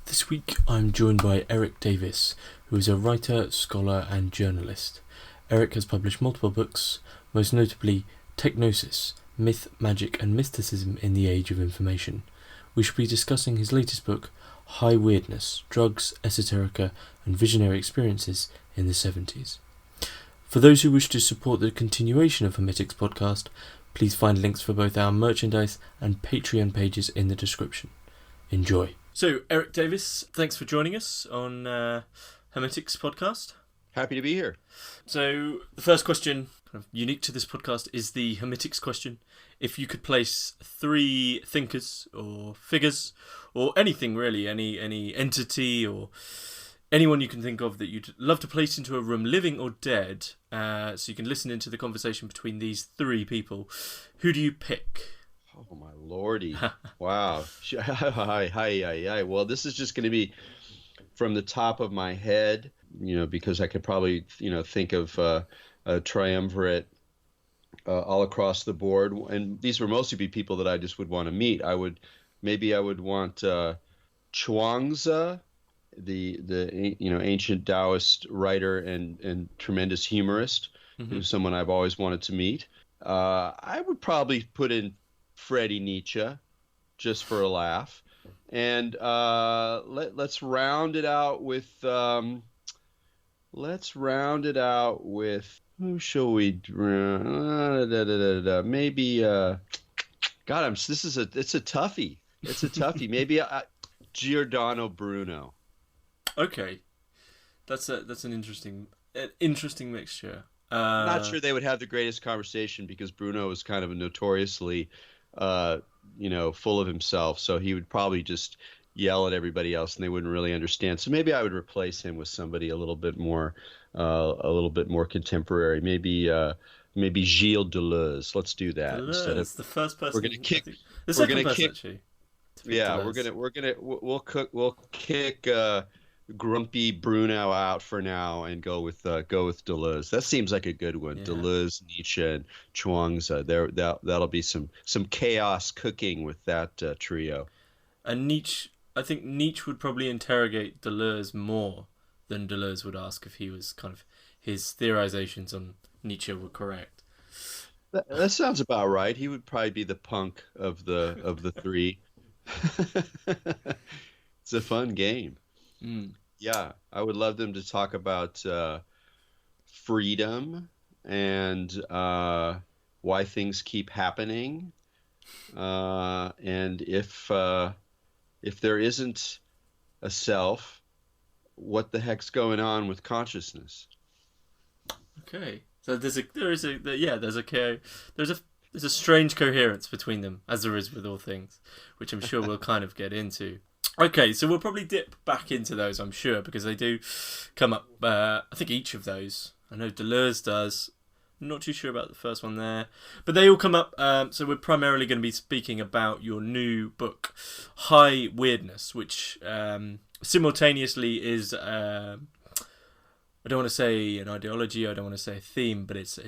This week I'm joined by Erik Davis, who is a writer, scholar and journalist. Erik has published multiple books, most notably Techgnosis, Myth, Magic and Mysticism in the Age of Information. We shall be discussing his latest book, High Weirdness, Drugs, Esoterica and Visionary Experiences in the 70s. For those who wish to support the continuation of Hermetics podcast, please find links for both our merchandise and Patreon pages in the description. Enjoy. So, Erik Davis, thanks for joining us on Hermetics podcast. Happy to be here. So, the first question, kind of unique to this podcast, is the Hermetics question. If you could place three thinkers or figures, or anything really, any entity or anyone you can think of that you'd love to place into a room, living or dead, so you can listen into the conversation between these three people, who do you pick? Oh, my lordy. Wow. Hi. Well, this is just going to be from the top of my head, because I could probably, think of a triumvirate all across the board. And these would mostly be people that I just would want to meet. I would want Chuang-Tzu, the ancient Taoist writer and tremendous humorist, who's someone I've always wanted to meet. I would probably put in Freddie Nietzsche, just for a laugh, and let's round it out with who shall we? Maybe God, it's a toughie. It's a toughie. Maybe Giordano Bruno. Okay, that's an interesting mixture. Not sure they would have the greatest conversation because Bruno was kind of a notoriously full of himself, so he would probably just yell at everybody else and they wouldn't really understand. So maybe I would replace him with somebody a little bit more contemporary. Maybe Gilles Deleuze. Let's do that. Deleuze, instead of the first person. We're gonna kick. The second person, actually. Yeah, Deleuze. we'll kick grumpy Bruno out for now and go with Deleuze. That seems like a good one. Yeah. Deleuze, Nietzsche, and Chuang-Tzu. That'll be some chaos cooking with that trio. And I think Nietzsche would probably interrogate Deleuze more than Deleuze would ask if he was kind of his theorizations on Nietzsche were correct. That sounds about right. He would probably be the punk of the three. It's a fun game. Yeah, I would love them to talk about freedom and why things keep happening, and if there isn't a self, what the heck's going on with consciousness? Okay, so there's a strange coherence between them, as there is with all things, which I'm sure we'll kind of get into. Okay, so we'll probably dip back into those, I'm sure, because they do come up, I think each of those. I know Deleuze does. I'm not too sure about the first one there. But they all come up, so we're primarily going to be speaking about your new book, High Weirdness, which simultaneously is, I don't want to say an ideology, I don't want to say a theme, but it's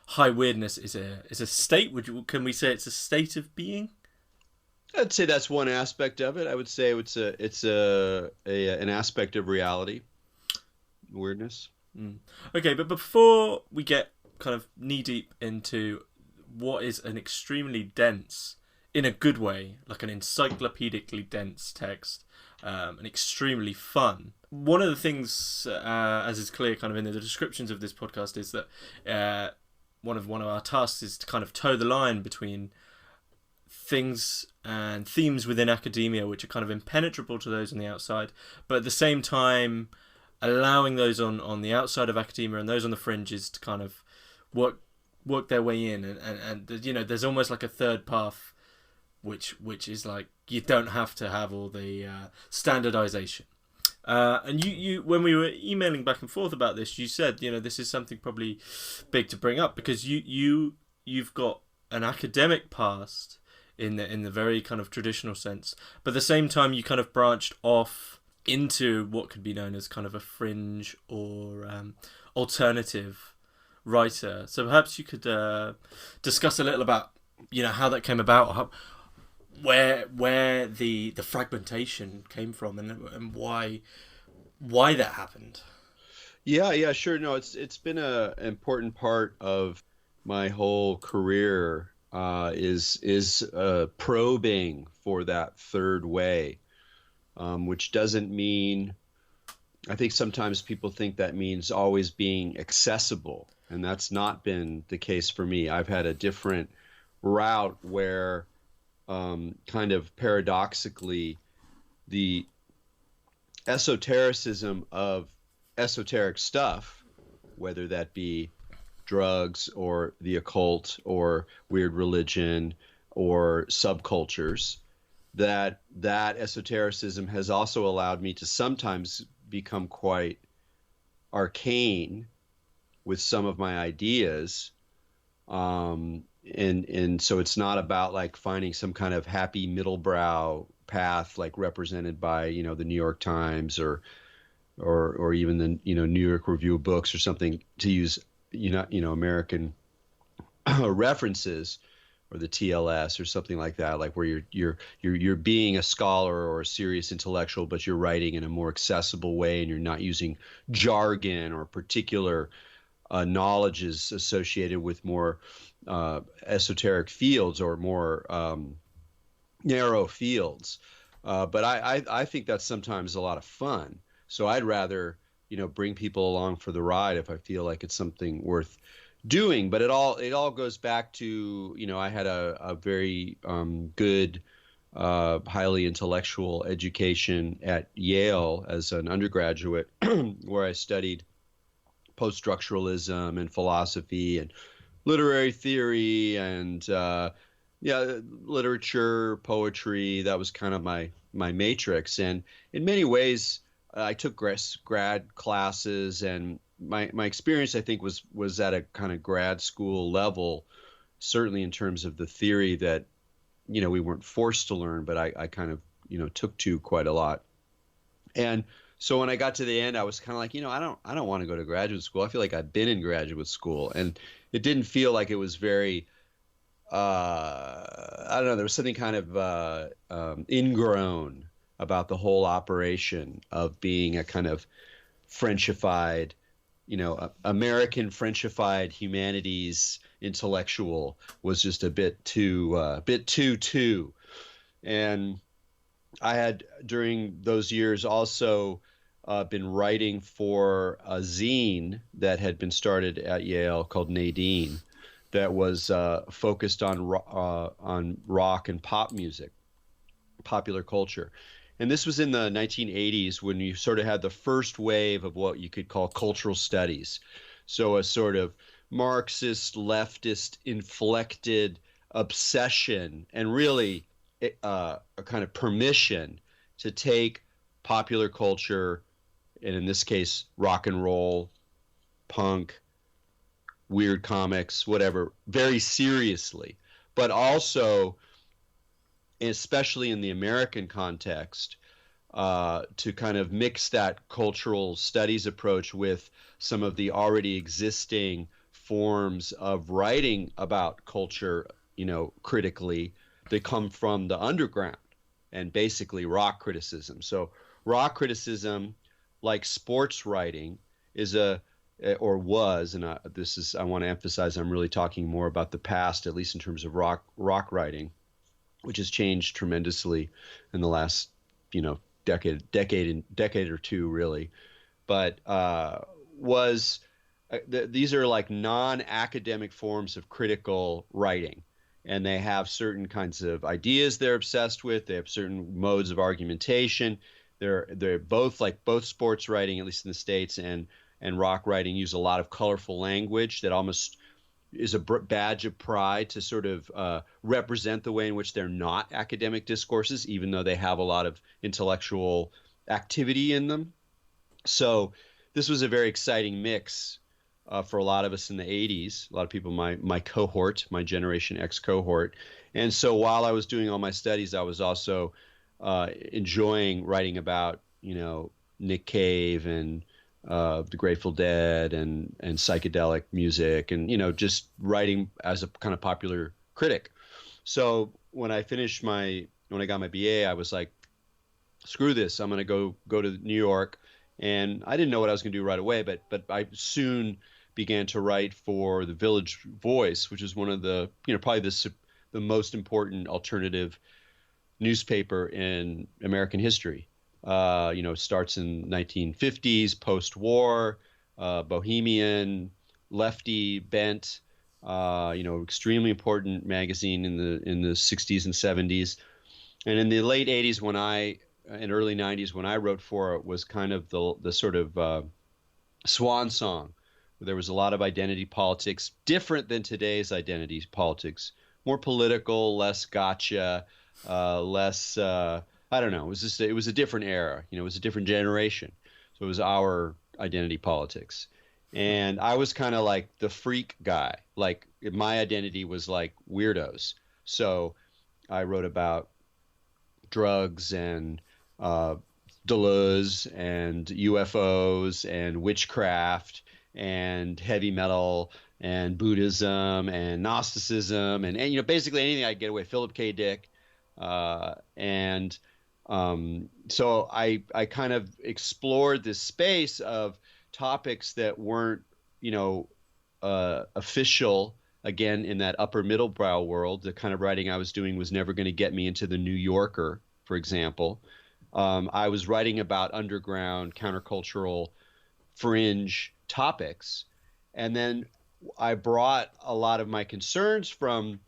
High Weirdness is a state. Can we say it's a state of being? I'd say that's one aspect of it. I would say it's an aspect of reality, weirdness. Okay, but before we get kind of knee deep into what is an extremely dense, in a good way, like an encyclopedically dense text, and extremely fun. One of the things, as is clear kind of in the descriptions of this podcast, is that one of our tasks is to kind of toe the line between things and themes within academia which are kind of impenetrable to those on the outside, but at the same time allowing those on the outside of academia and those on the fringes to kind of work their way in, and there's almost like a third path which is like you don't have to have all the standardization. And you when we were emailing back and forth about this, you said this is something probably big to bring up because you've got an academic past in the very kind of traditional sense, but at the same time you kind of branched off into what could be known as kind of a fringe or alternative writer. So perhaps you could discuss a little about how that came about, where the fragmentation came from, and why that happened. Yeah, sure. No, it's been an important part of my whole career, is probing for that third way, which doesn't mean. I think sometimes people think that means always being accessible, and that's not been the case for me. I've had a different route where, kind of paradoxically, the esotericism of esoteric stuff, whether that be drugs or the occult or weird religion or subcultures, that esotericism has also allowed me to sometimes become quite arcane with some of my ideas. And so it's not about like finding some kind of happy middle brow path like represented by, the New York Times or even the, New York Review of Books or something, to use American references, or the TLS or something like that, like where you're being a scholar or a serious intellectual, but you're writing in a more accessible way and you're not using jargon or particular knowledges associated with more esoteric fields or more narrow fields. But I think that's sometimes a lot of fun. So I'd rather, bring people along for the ride if I feel like it's something worth doing. But it all goes back to, I had a very good, highly intellectual education at Yale as an undergraduate, where I studied post-structuralism and philosophy and literary theory and literature, poetry. That was kind of my matrix. And in many ways, I took grad classes, and my experience, I think, was at a kind of grad school level, certainly in terms of the theory that, we weren't forced to learn, but I kind of, took to quite a lot. And so when I got to the end, I was kind of like, I don't want to go to graduate school. I feel like I've been in graduate school, and it didn't feel like it was very, I don't know, there was something kind of ingrown about the whole operation of being a kind of Frenchified, American Frenchified humanities intellectual was just a bit too. And I had, during those years, also been writing for a zine that had been started at Yale called Nadine, that was focused on rock and pop music, popular culture. And this was in the 1980s, when you sort of had the first wave of what you could call cultural studies. So a sort of Marxist, leftist, inflected obsession, and really a kind of permission to take popular culture, and in this case, rock and roll, punk, weird comics, whatever, very seriously, but also, especially in the American context, to kind of mix that cultural studies approach with some of the already existing forms of writing about culture, critically, that come from the underground, and basically rock criticism. So rock criticism, like sports writing, is or was, and I want to emphasize, I'm really talking more about the past, at least in terms of rock writing, which has changed tremendously in the last, decade or two, really. But these are like non-academic forms of critical writing, and they have certain kinds of ideas they're obsessed with. They have certain modes of argumentation. They're both, like both sports writing, at least in the States, and rock writing, use a lot of colorful language that almost is a badge of pride to sort of represent the way in which they're not academic discourses, even though they have a lot of intellectual activity in them. So this was a very exciting mix for a lot of us in the 80s, a lot of people, my cohort, my Generation X cohort. And so while I was doing all my studies, I was also enjoying writing about, Nick Cave and the Grateful Dead and psychedelic music, and just writing as a kind of popular critic. So when I finished my when I got my BA, I was like, screw this, I'm going to go to New York. And I didn't know what I was going to do right away, but I soon began to write for the Village Voice, which is one of the, probably the most important alternative newspaper in American history. Starts in 1950s, post-war, bohemian, lefty bent, extremely important magazine in the 60s and 70s. And in the late 80s and early 90s when I wrote for it was kind of the sort of swan song. There was a lot of identity politics, different than today's identity politics, more political, less gotcha, less, I don't know. It was a different era. It was a different generation. So it was our identity politics. And I was kind of like the freak guy. Like my identity was like weirdos. So I wrote about drugs and Deleuze and UFOs and witchcraft and heavy metal and Buddhism and Gnosticism and basically anything I could get away. Philip K. Dick. So I kind of explored this space of topics that weren't, official. Again, in that upper middle brow world, the kind of writing I was doing was never going to get me into the New Yorker, for example. I was writing about underground, countercultural, fringe topics. And then I brought a lot of my concerns from,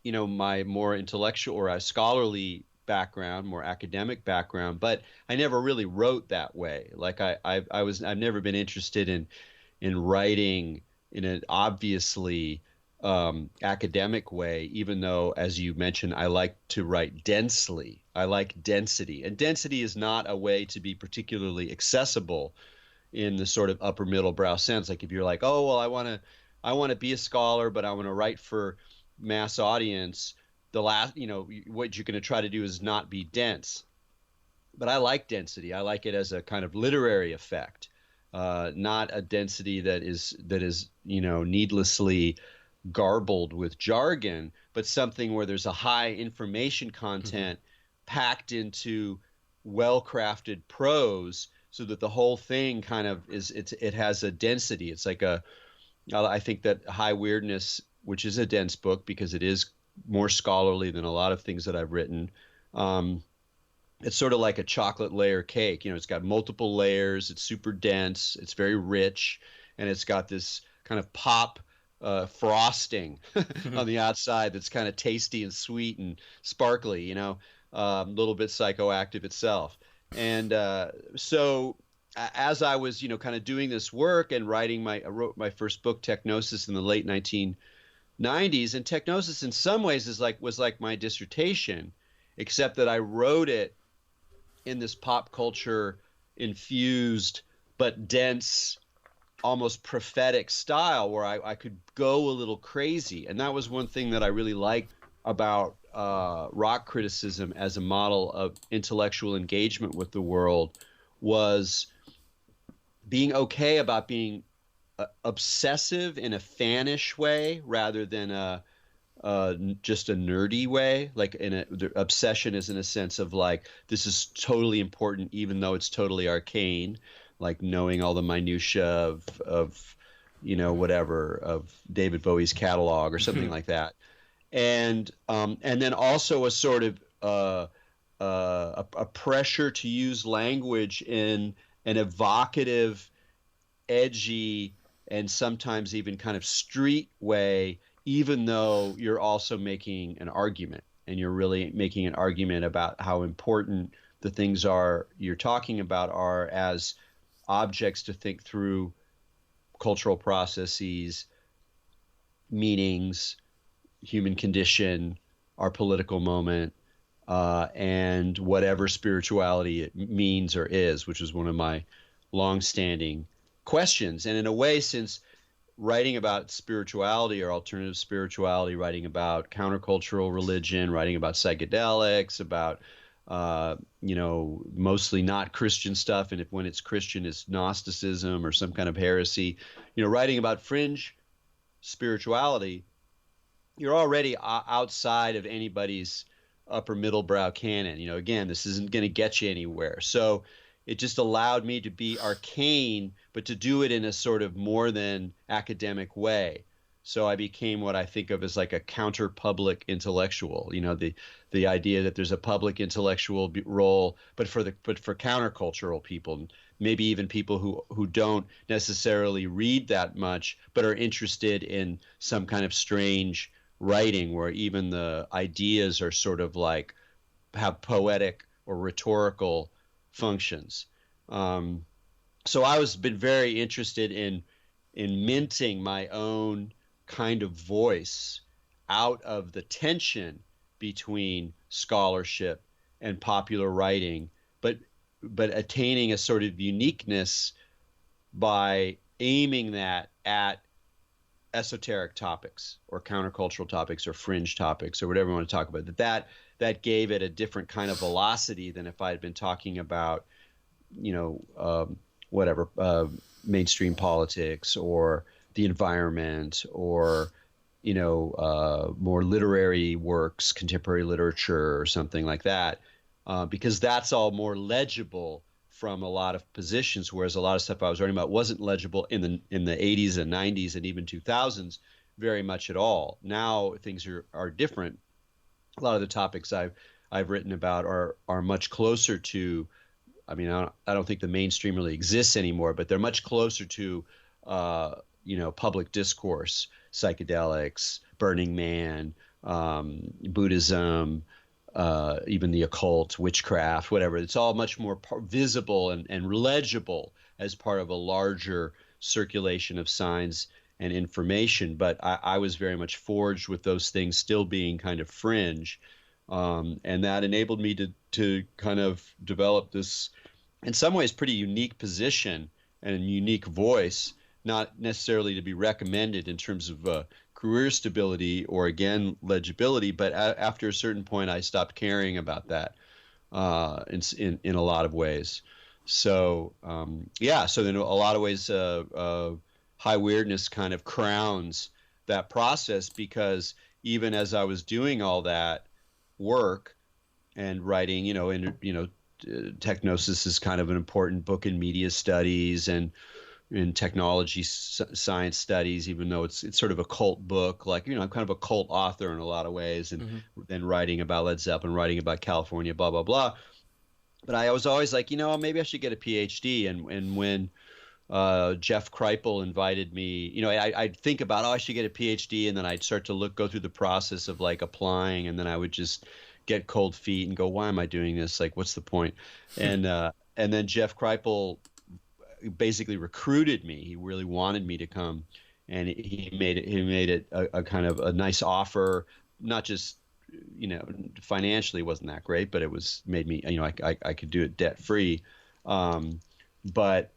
my more intellectual or a scholarly background, more academic background, but I never really wrote that way. Like I've never been interested in writing in an obviously academic way, even though, as you mentioned, I like to write densely. I like density, and density is not a way to be particularly accessible in the sort of upper middle brow sense. Like if you're like, oh, well, I want to be a scholar, but I want to write for mass audience. What you're going to try to do is not be dense. But I like density. I like it as a kind of literary effect, not a density that is needlessly garbled with jargon, but something where there's a high information content packed into well-crafted prose, so that the whole thing kind of it has a density. It's like I think that High Weirdness, which is a dense book because it is more scholarly than a lot of things that I've written. It's sort of like a chocolate layer cake. It's got multiple layers. It's super dense. It's very rich, and it's got this kind of pop frosting on the outside that's kind of tasty and sweet and sparkly. A little bit psychoactive itself. And so as I was, kind of doing this work and I wrote my first book, Techgnosis, in the late 1990s, and Techgnosis in some ways was like my dissertation, except that I wrote it in this pop culture infused but dense, almost prophetic style where I could go a little crazy. And that was one thing that I really liked about rock criticism as a model of intellectual engagement with the world, was being okay about being obsessive in a fanish way rather than just a nerdy way. Like the obsession is in a sense of like, this is totally important even though it's totally arcane, like knowing all the minutia of whatever, of David Bowie's catalog or something like that. And then also a sort of a pressure to use language in an evocative, edgy, and sometimes even kind of street way, even though you're also making an argument, and you're really making an argument about how important the things are you're talking about are as objects to think through cultural processes, meanings, human condition, our political moment, and whatever spirituality it means or is, which is one of my longstanding questions. And in a way, since writing about spirituality or alternative spirituality, writing about countercultural religion, writing about psychedelics, about mostly not Christian stuff, and when it's Christian, it's Gnosticism or some kind of heresy, writing about fringe spirituality, you're already outside of anybody's upper middle brow canon. Again, this isn't going to get you anywhere. So it just allowed me to be arcane, but to do it in a sort of more than academic way. So I became what I think of as like a counter-public intellectual. The idea that there's a public intellectual role, but for countercultural people, maybe even people who don't necessarily read that much, but are interested in some kind of strange writing where even the ideas are sort of like have poetic or rhetorical functions. So I was been very interested in minting my own kind of voice out of the tension between scholarship and popular writing, but attaining a sort of uniqueness by aiming that at esoteric topics or countercultural topics or fringe topics or whatever you want to talk about. That gave it a different kind of velocity than if I had been talking about, mainstream politics or the environment or, more literary works, contemporary literature or something like that, because that's all more legible from a lot of positions, whereas a lot of stuff I was writing about wasn't legible in the 80s and 90s and even 2000s very much at all. Now things are different. A lot of the topics I've written about are much closer to, I mean, I don't think the mainstream really exists anymore, but they're much closer to public discourse, psychedelics, Burning Man, Buddhism, even the occult, witchcraft, whatever. It's all much more visible and legible as part of a larger circulation of signs and information. But I was very much forged with those things still being kind of fringe. And that enabled me to kind of develop this, in some ways, pretty unique position and unique voice, not necessarily to be recommended in terms of career stability or, again, legibility. But after a certain point, I stopped caring about that in a lot of ways. So, so in a lot of ways, high weirdness kind of crowns that process, because even as I was doing all that work and writing, Techgnosis is kind of an important book in media studies and in technology science studies, even though it's sort of a cult book, like, I'm kind of a cult author in a lot of ways, and then writing about Led Zeppelin, writing about California, blah, blah, blah. But I was always like, maybe I should get a PhD. And when Jeff Kripal invited me, I'd think about, I should get a PhD, and then I'd start to go through the process of like applying, and then I would just get cold feet and go, why am I doing this? Like, what's the point? And then Jeff Kripal basically recruited me. He really wanted me to come, and he made it a kind of a nice offer, not just, financially it wasn't that great, but it made me, I could do it debt free. But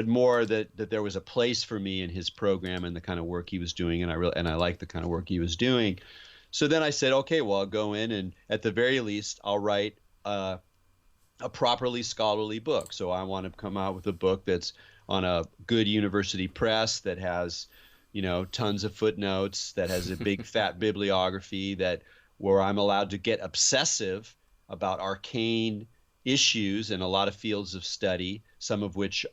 more that there was a place for me in his program and the kind of work he was doing, and I liked the kind of work he was doing. So then I said, okay, well, I'll go in, and at the very least, I'll write a properly scholarly book. So I want to come out with a book that's on a good university press, that has, tons of footnotes, that has a big fat bibliography, where I'm allowed to get obsessive about arcane issues in a lot of fields of study, some of which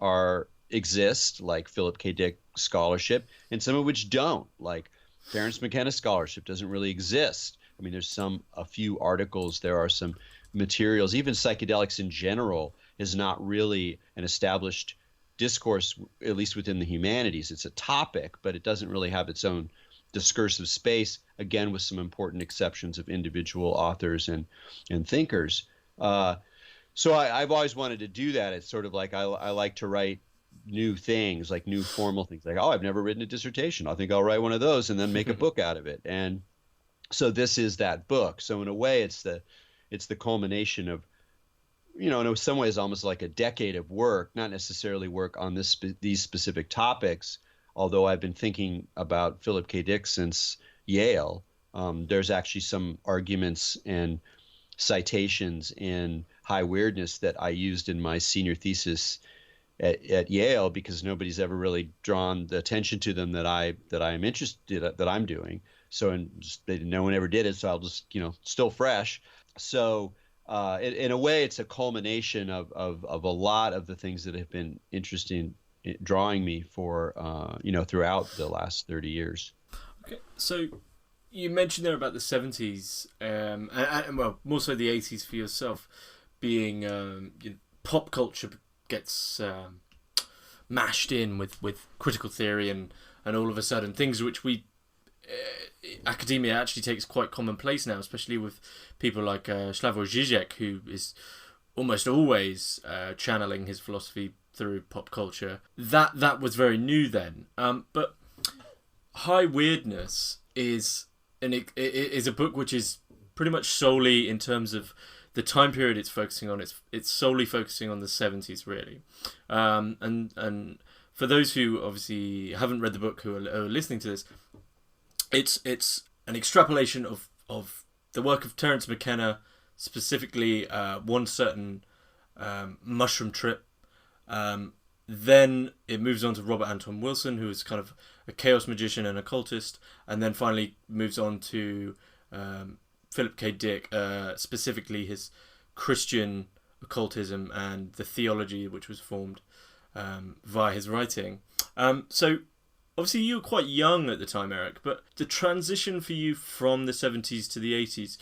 exist, like Philip K. Dick scholarship, and some of which don't, like Terence McKenna scholarship doesn't really exist. I mean, there's a few articles, there are some materials. Even psychedelics in general is not really an established discourse, at least within the humanities. It's a topic, but it doesn't really have its own discursive space, again, with some important exceptions of individual authors and thinkers. So I've always wanted to do that. It's sort of like I like to write new things, like new formal things, like, I've never written a dissertation, I think I'll write one of those and then make a book out of it. And so this is that book. So in a way, it's the culmination of, in some ways almost like a decade of work, not necessarily work on these specific topics, although I've been thinking about Philip K. Dick since Yale. There's actually some arguments and citations in high weirdness that I used in my senior thesis at Yale, because nobody's ever really drawn the attention to them that I'm interested, that I'm doing. So, and just, no one ever did it. So I'll just, still fresh. So, in a way, it's a culmination of a lot of the things that have been interesting, drawing me for, throughout the last 30 years. Okay, so you mentioned there about the 70s, and well, more so the 80s for yourself, being pop culture gets mashed in with critical theory and all of a sudden things which we academia actually takes quite commonplace now, especially with people like Slavoj Žižek, who is almost always channeling his philosophy through pop culture. That was very new then, but High Weirdness is a book which is pretty much solely, in terms of the time period it's focusing on, it's solely focusing on the 70s, really. And for those who obviously haven't read the book, who are listening to this, it's an extrapolation of the work of Terence McKenna, specifically one certain mushroom trip. Then it moves on to Robert Anton Wilson, who is kind of a chaos magician and occultist, and then finally moves on to Philip K. Dick, specifically his Christian occultism and the theology which was formed via his writing. So obviously you were quite young at the time, Erik, but the transition for you from the 70s to the 80s,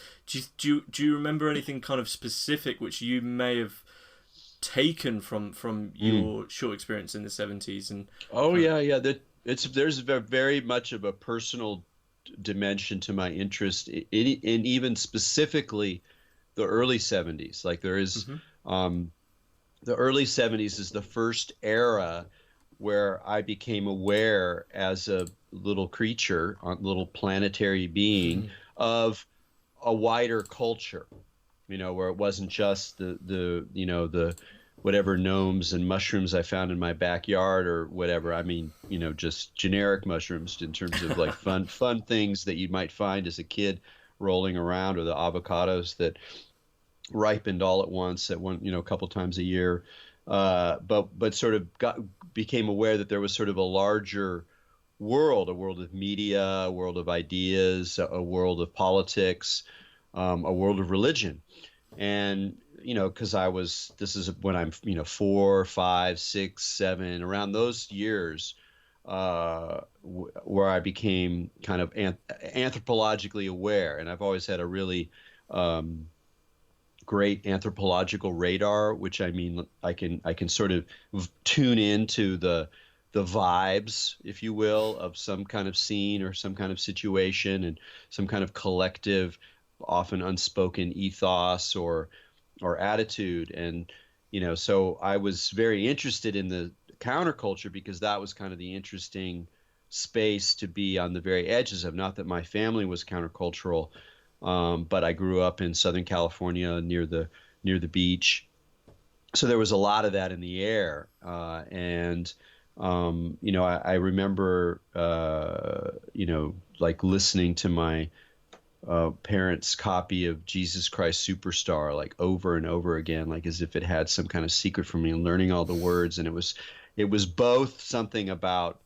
do you remember anything kind of specific which you may have taken from your short experience in the 70s? And there's very much of a personal dimension to my interest in even specifically the early 70s. Like there is the early 70s is the first era where I became aware as a little creature, a little planetary being, of a wider culture, where it wasn't just the whatever gnomes and mushrooms I found in my backyard or whatever. I mean, just generic mushrooms in terms of like fun things that you might find as a kid rolling around, or the avocados that ripened all at once at one, a couple times a year. But sort of became aware that there was sort of a larger world, a world of media, a world of ideas, a world of politics, a world of religion. And, because this is when I'm, 4, 5, 6, 7, around those years, where I became kind of anthropologically aware. And I've always had a really great anthropological radar, which I mean, I can sort of tune into the vibes, if you will, of some kind of scene or some kind of situation, and some kind of collective, often unspoken ethos or attitude. And so I was very interested in the counterculture because that was kind of the interesting space to be on the very edges of. Not that my family was countercultural, but I grew up in Southern California near the beach, so there was a lot of that in the air. I remember like listening to my parents' copy of Jesus Christ Superstar like over and over again, like as if it had some kind of secret for me, and learning all the words. And it was both something about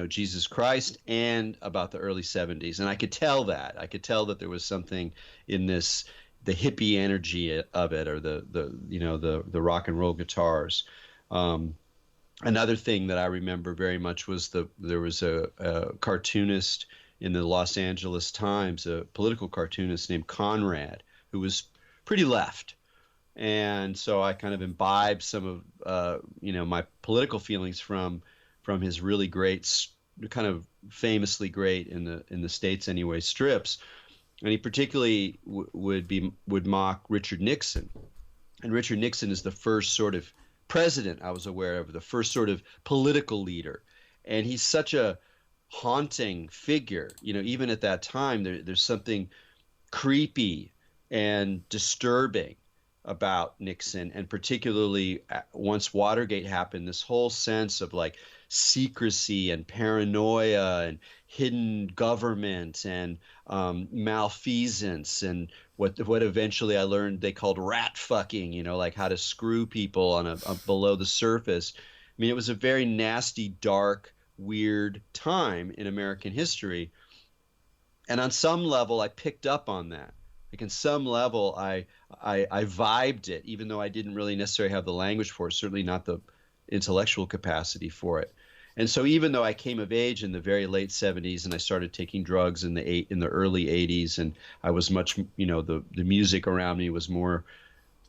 Jesus Christ and about the early 70s. And I could tell that there was something in this, the hippie energy of it, or the rock and roll guitars. Another thing that I remember very much was there was a cartoonist in the Los Angeles Times, a political cartoonist named Conrad, who was pretty left. And so I kind of imbibed some of my political feelings from his really great, kind of famously great in the States anyway, strips. And he particularly would mock Richard Nixon. And Richard Nixon is the first sort of president I was aware of, the first sort of political leader. And he's such a haunting figure, even at that time. There's something creepy and disturbing about Nixon, and particularly once Watergate happened, this whole sense of like secrecy and paranoia and hidden government and malfeasance, and what eventually I learned they called rat fucking, like how to screw people on a below the surface. I mean, it was a very nasty, dark, weird time in American history. And on some level, I picked up on that. Like in some level, I vibed it, even though I didn't really necessarily have the language for it, certainly not the intellectual capacity for it. And so even though I came of age in the very late 70s and I started taking drugs in the early 80s, and I was much, the music around me was more,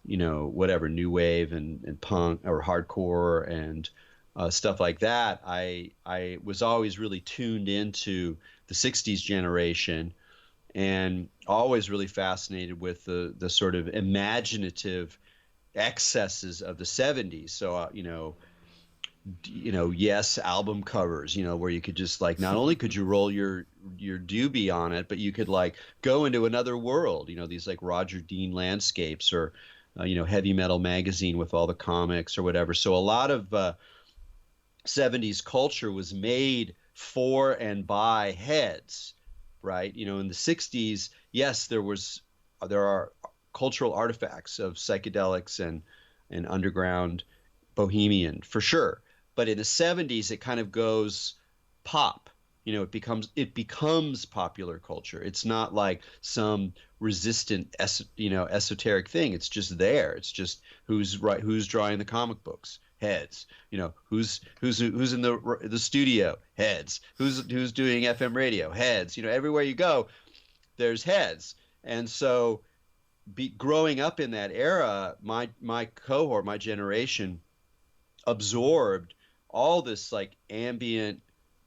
whatever, new wave and punk or hardcore and stuff like that, I was always really tuned into the 60s generation and always really fascinated with the sort of imaginative excesses of the 70s. So, yes, album covers, where you could just like, not only could you roll your doobie on it, but you could like go into another world, these like Roger Dean landscapes or, Heavy Metal Magazine with all the comics or whatever. So a lot of 70s culture was made for and by heads, right? In the 60s, yes, there are cultural artifacts of psychedelics and underground bohemian for sure. But in the 70s, it kind of goes pop. It becomes popular culture. It's not like some resistant, esoteric thing. It's just there. It's just who's drawing the comic books, heads. Who's in the studio, heads. Who's doing FM radio, heads. Everywhere you go, there's heads. And so, growing up in that era, my cohort, my generation, absorbed all this like ambient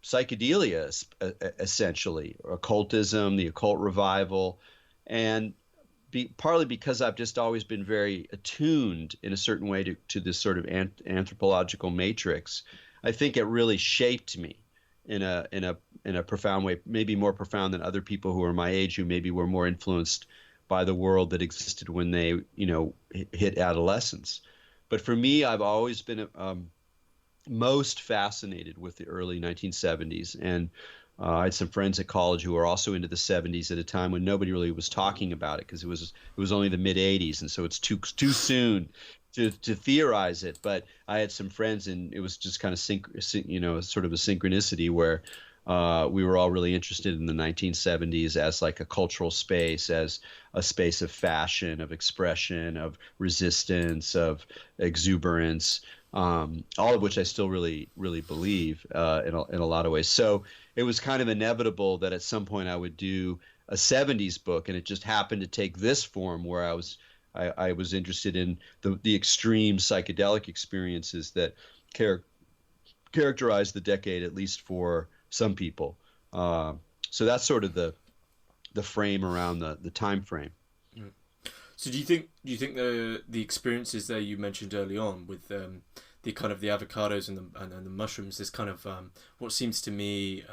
psychedelia, essentially, or occultism, the occult revival, and partly because I've just always been very attuned in a certain way to this sort of anthropological matrix. I think it really shaped me in a profound way, maybe more profound than other people who are my age, who maybe were more influenced by the world that existed when they hit adolescence. But for me, I've always been most fascinated with the early 1970s. And I had some friends at college who were also into the 70s at a time when nobody really was talking about it, because it was only the mid 80s. And so it's too soon to theorize it. But I had some friends, and it was just kind of sort of a synchronicity where we were all really interested in the 1970s as like a cultural space, as a space of fashion, of expression, of resistance, of exuberance, all of which I still really, really believe in a lot of ways. So it was kind of inevitable that at some point I would do a 70s book, and it just happened to take this form where I was interested in the extreme psychedelic experiences that characterize the decade, at least for some people. So that's sort of the frame around the time frame. So do you think the experiences there you mentioned early on with the kind of the avocados and the mushrooms, this kind of what seems to me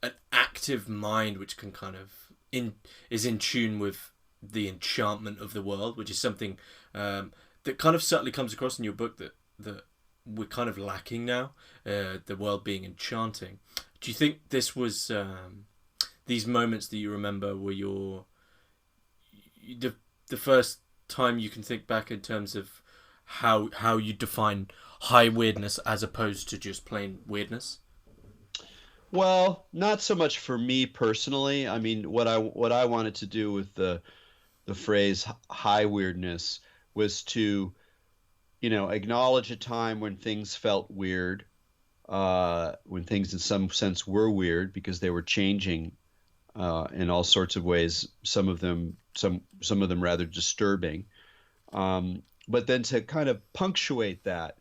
an active mind which can kind of is in tune with the enchantment of the world, which is something that kind of subtly comes across in your book that we're kind of lacking now, the world being enchanting. Do you think this was these moments that you remember were the first time you can think back in terms of how you define high weirdness as opposed to just plain weirdness? Well, not so much for me personally. I mean, what I wanted to do with the phrase high weirdness was to, acknowledge a time when things felt weird, when things in some sense were weird because they were changing in all sorts of ways. Some of them rather disturbing. But then to kind of punctuate that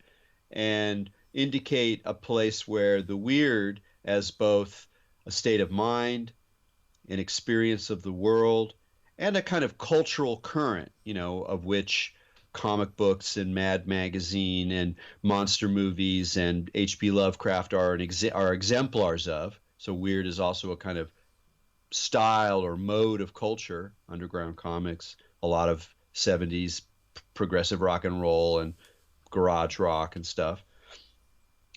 and indicate a place where the weird, as both a state of mind, an experience of the world, and a kind of cultural current, of which comic books and Mad Magazine and monster movies and H.P. Lovecraft are exemplars of. So weird is also a kind of style or mode of culture, underground comics, a lot of 70s progressive rock and roll and garage rock and stuff.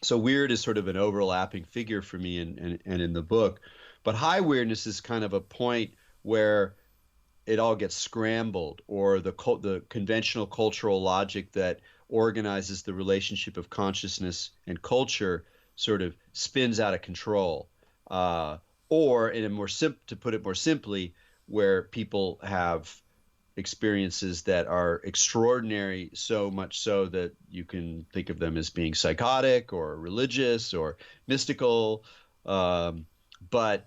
So weird is sort of an overlapping figure for me and in the book. But high weirdness is kind of a point where it all gets scrambled, or the conventional cultural logic that organizes the relationship of consciousness and culture sort of spins out of control. or in a to put it more simply, where people have experiences that are extraordinary, so much so that you can think of them as being psychotic or religious or mystical, but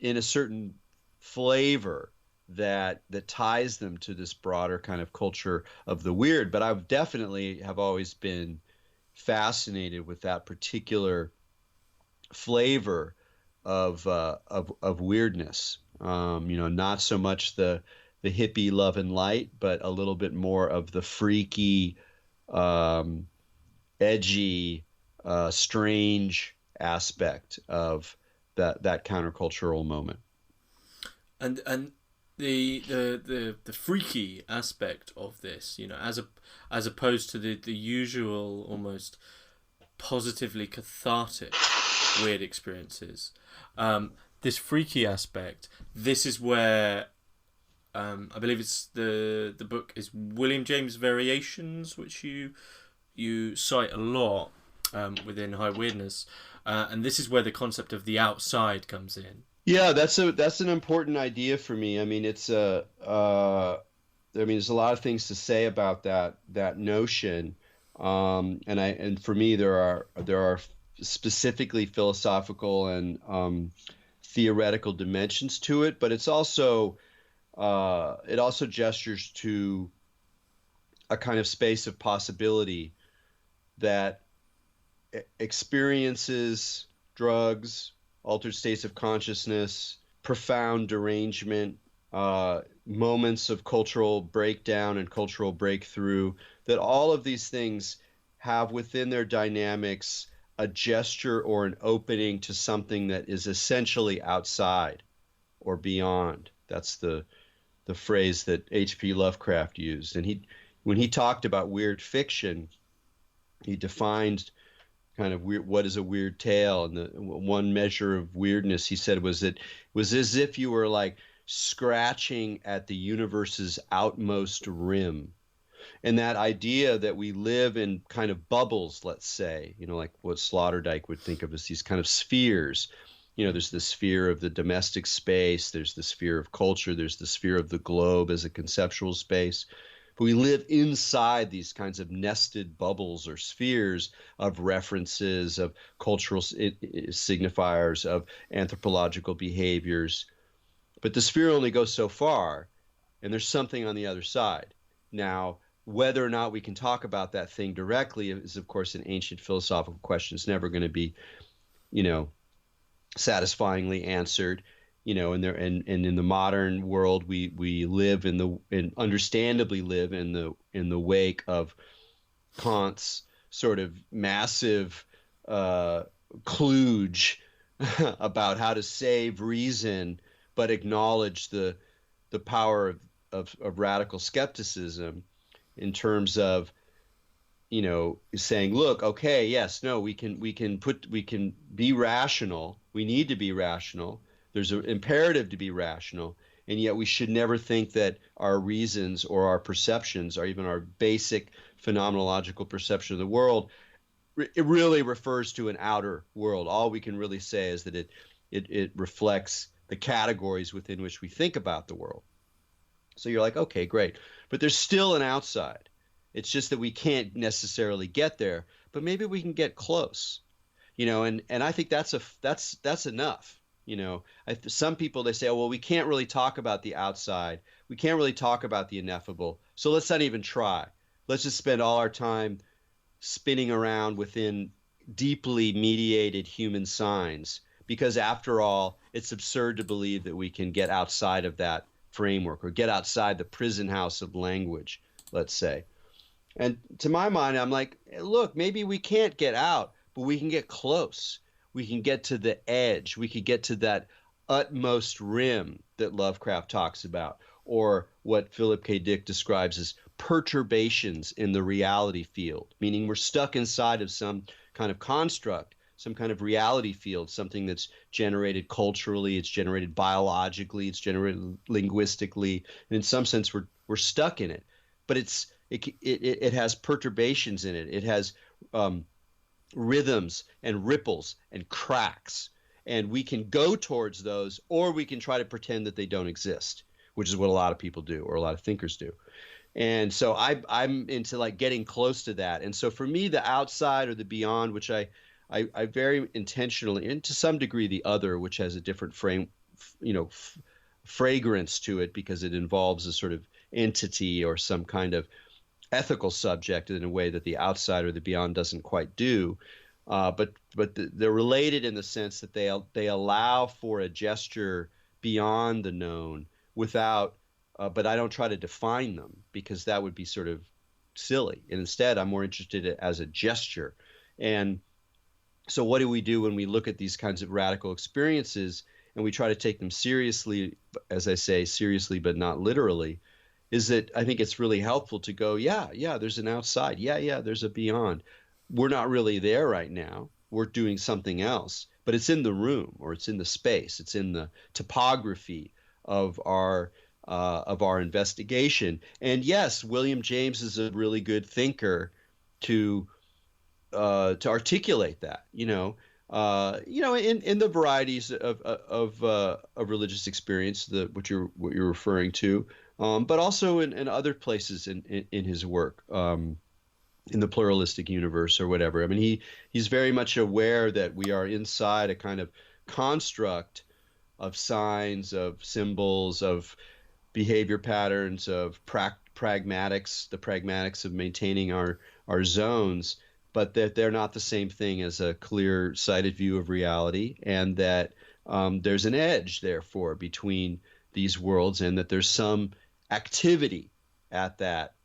in a certain flavor that ties them to this broader kind of culture of the weird. But I've definitely have always been fascinated with that particular flavor of weirdness. Not so much the hippie love and light, but a little bit more of the freaky, edgy, strange aspect of that countercultural moment. And the freaky aspect of this, as opposed to the usual almost positively cathartic weird experiences, this freaky aspect, this is where I believe it's the book is William James Variations, which you cite a lot within High Weirdness, and this is where the concept of the outside comes in. Yeah, that's an important idea for me. I mean, there's a lot of things to say about that notion, and for me there are specifically philosophical and theoretical dimensions to it, but it also gestures to a kind of space of possibility that experiences, drugs, altered states of consciousness, profound derangement, moments of cultural breakdown and cultural breakthrough, that all of these things have within their dynamics a gesture or an opening to something that is essentially outside or beyond. That's the phrase that H.P. Lovecraft used. And when he talked about weird fiction, he defined kind of weird, what is a weird tale, and the one measure of weirdness, he said, was as if you were like scratching at the universe's outmost rim. And that idea that we live in kind of bubbles, let's say, like what Sloterdijk would think of as these kind of spheres. There's the sphere of the domestic space, there's the sphere of culture, there's the sphere of the globe as a conceptual space. But we live inside these kinds of nested bubbles or spheres of references, of cultural signifiers, of anthropological behaviors. But the sphere only goes so far, and there's something on the other side. Now, whether or not we can talk about that thing directly is, of course, an ancient philosophical question. It's never going to be, satisfyingly answered. And in the modern world, we live and understandably live in the wake of Kant's sort of massive kludge about how to save reason, but acknowledge the power of radical skepticism in terms of saying, look, okay, yes, no, we can be rational. We need to be rational. There's an imperative to be rational, and yet we should never think that our reasons or our perceptions, or even our basic phenomenological perception of the world, it really refers to an outer world. All we can really say is that it reflects the categories within which we think about the world. So you're like, okay, great. But there's still an outside. It's just that we can't necessarily get there, but maybe we can get close. And I think that's enough. Some people, they say, oh, well, we can't really talk about the outside. We can't really talk about the ineffable. So let's not even try. Let's just spend all our time spinning around within deeply mediated human signs, because after all, it's absurd to believe that we can get outside of that framework or get outside the prison house of language, let's say. And to my mind, I'm like, look, maybe we can't get out, but we can get close. We can get to the edge. We could get to that utmost rim that Lovecraft talks about, or what Philip K. Dick describes as perturbations in the reality field, meaning we're stuck inside of some kind of construct, some kind of reality field, something that's generated culturally, it's generated biologically, it's generated linguistically, and in some sense we're stuck in it. But it has perturbations in it. It has rhythms and ripples and cracks. and we can go towards those, or we can try to pretend that they don't exist, which is what a lot of people do, or a lot of thinkers do. And so I'm into like getting close to that. And so for me, the outside or the beyond, which I very intentionally, and to some degree the other, which has a different fragrance to it because it involves a sort of entity or some kind of ethical subject in a way that the outside or the beyond doesn't quite do. But they're related in the sense that they allow for a gesture beyond the known without, but I don't try to define them because that would be sort of silly. And instead, I'm more interested in it as a gesture. And so what do we do when we look at these kinds of radical experiences and we try to take them seriously, as I say, seriously, but not literally, is that I think it's really helpful to go, yeah, there's an outside. Yeah, there's a beyond. We're not really there right now. We're doing something else, but it's in the room, or it's in the space. It's in the topography of our investigation. And yes, William James is a really good thinker to articulate that. In the varieties of religious experience, what you're referring to, but also in other places in his work. In the pluralistic universe or whatever. I mean, he's very much aware that we are inside a kind of construct of signs, of symbols, of behavior patterns, of pragmatics, the pragmatics of maintaining our zones, but that they're not the same thing as a clear-sighted view of reality, and that there's an edge, therefore, between these worlds, and that there's some activity at that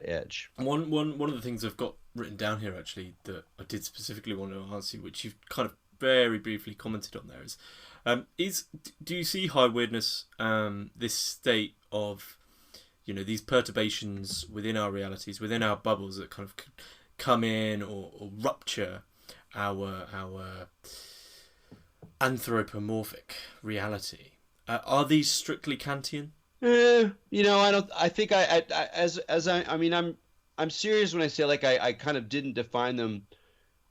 edge. One of the things I've got written down here actually that I did specifically want to ask you, which you've kind of very briefly commented on there, is do you see high weirdness, this state of, these perturbations within our realities, within our bubbles that kind of come in or rupture our anthropomorphic reality? Are these strictly Kantian? I don't. I think I'm serious when I say I kind of didn't define them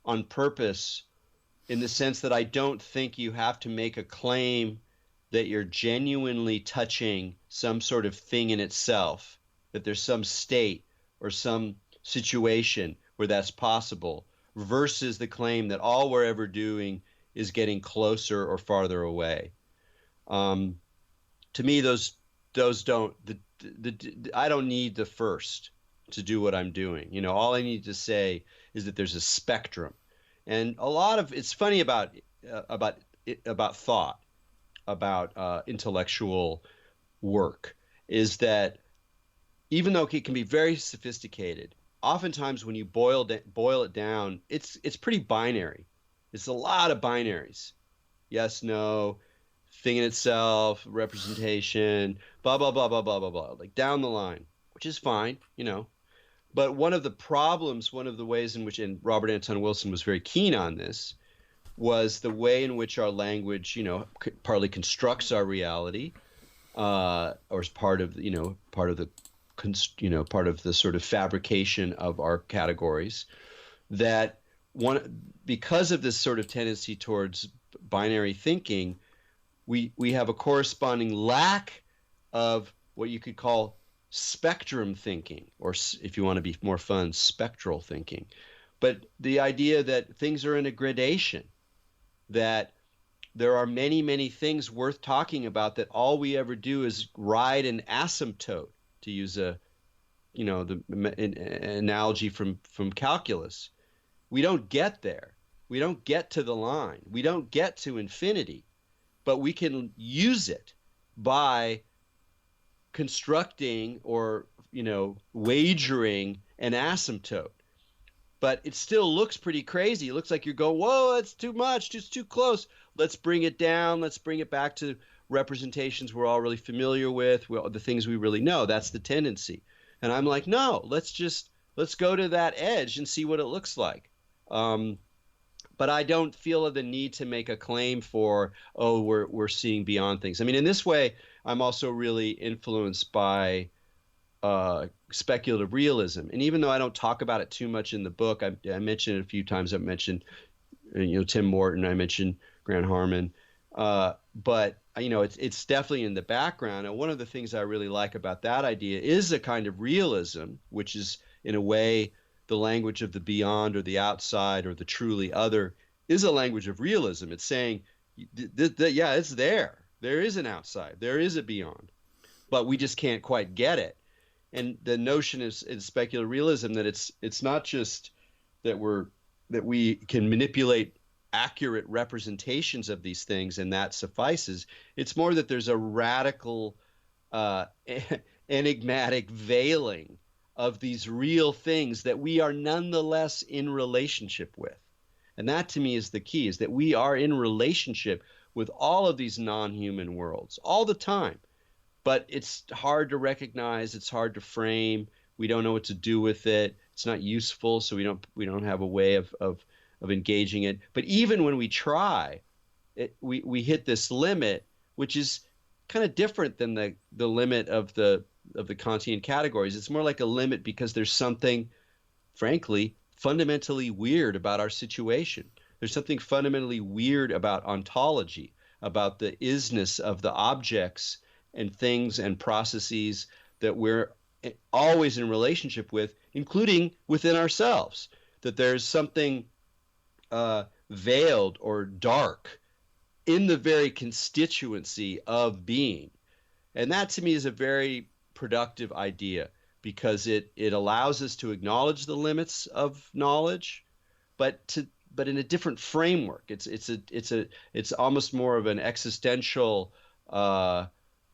on purpose, in the sense that I don't think you have to make a claim that you're genuinely touching some sort of thing in itself, that there's some state or some situation where that's possible, versus the claim that all we're ever doing is getting closer or farther away. To me, those don't. I don't need the first to do what I'm doing. All I need to say is that there's a spectrum, and a lot of it's funny about thought, about intellectual work, is that even though it can be very sophisticated, oftentimes when you boil it down, it's pretty binary. It's a lot of binaries. Yes, no, thing in itself, representation, blah, blah, blah, blah, blah, blah, blah, like down the line, which is fine, But one of the ways in which, and Robert Anton Wilson was very keen on this, was the way in which our language, partly constructs our reality, or is part of the sort of fabrication of our categories, that because of this sort of tendency towards binary thinking, we have a corresponding lack of what you could call spectrum thinking, or, if you want to be more fun, spectral thinking. But the idea that things are in a gradation, that there are many, many things worth talking about, that all we ever do is ride an asymptote, to use the analogy from calculus. We don't get there. We don't get to the line. We don't get to infinity. But we can use it by constructing or, wagering an asymptote. But it still looks pretty crazy. It looks like you're going, whoa, that's too much, it's too close. Let's bring it down. Let's bring it back to representations we're all really familiar with, the things we really know. That's the tendency. And I'm like, no, let's go to that edge and see what it looks like. But I don't feel the need to make a claim for, we're seeing beyond things. I mean, in this way, I'm also really influenced by speculative realism. And even though I don't talk about it too much in the book, I mentioned it a few times. I've mentioned, Tim Morton. I mentioned Grant Harmon. But it's definitely in the background. And one of the things I really like about that idea is a kind of realism, which is in a way the language of the beyond or the outside or the truly other is a language of realism. It's saying, yeah, it's there. There is an outside. There is a beyond, but we just can't quite get it. And the notion is in speculative realism that it's not just that we can manipulate accurate representations of these things and that suffices. It's more that there's a radical enigmatic veiling of these real things that we are nonetheless in relationship with. And that to me is the key, is that we are in relationship with all of these non-human worlds all the time. But it's hard to recognize, it's hard to frame. We don't know what to do with it. It's not useful, so we don't have a way of engaging it. But even when we try, we hit this limit, which is kind of different than the limit of the Kantian categories. It's more like a limit because there's something, frankly, fundamentally weird about our situation. There's something fundamentally weird about ontology, about the isness of the objects and things and processes that we're always in relationship with, including within ourselves. That there's something veiled or dark in the very constituency of being. And that to me is a very productive idea, because it allows us to acknowledge the limits of knowledge, but in a different framework. It's almost more of an existential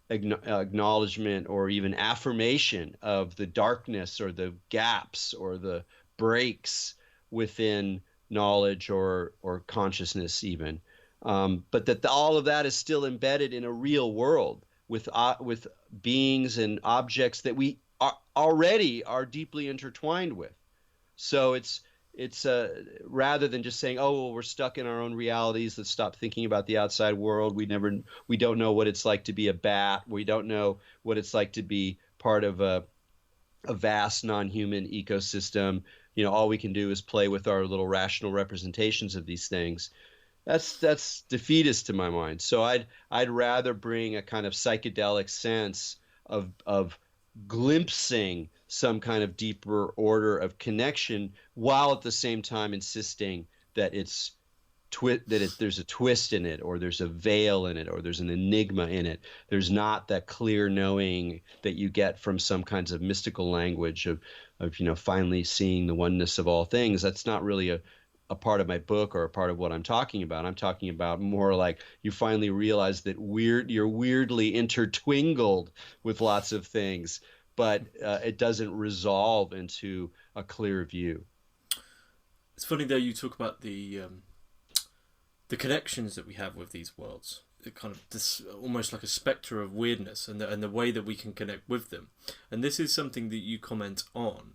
acknowledgement or even affirmation of the darkness or the gaps or the breaks within knowledge or consciousness even. But that all of that is still embedded in a real world with beings and objects that we already are deeply intertwined with. So it's rather than just saying, oh, well, we're stuck in our own realities, let's stop thinking about the outside world. We don't know what it's like to be a bat. We don't know what it's like to be part of a vast non-human ecosystem. All we can do is play with our little rational representations of these things. That's defeatist to my mind. So I'd rather bring a kind of psychedelic sense of glimpsing some kind of deeper order of connection, while at the same time insisting that there's a twist in it, or there's a veil in it, or there's an enigma in it. There's not that clear knowing that you get from some kinds of mystical language of finally seeing the oneness of all things. That's not really a part of my book or a part of what I'm talking about. I'm talking about more like you finally realize that you're weirdly intertwingled with lots of things, but it doesn't resolve into a clear view. It's funny though, you talk about the connections that we have with these worlds. It kind of this almost like a spectre of weirdness, and the way that we can connect with them. And this is something that you comment on.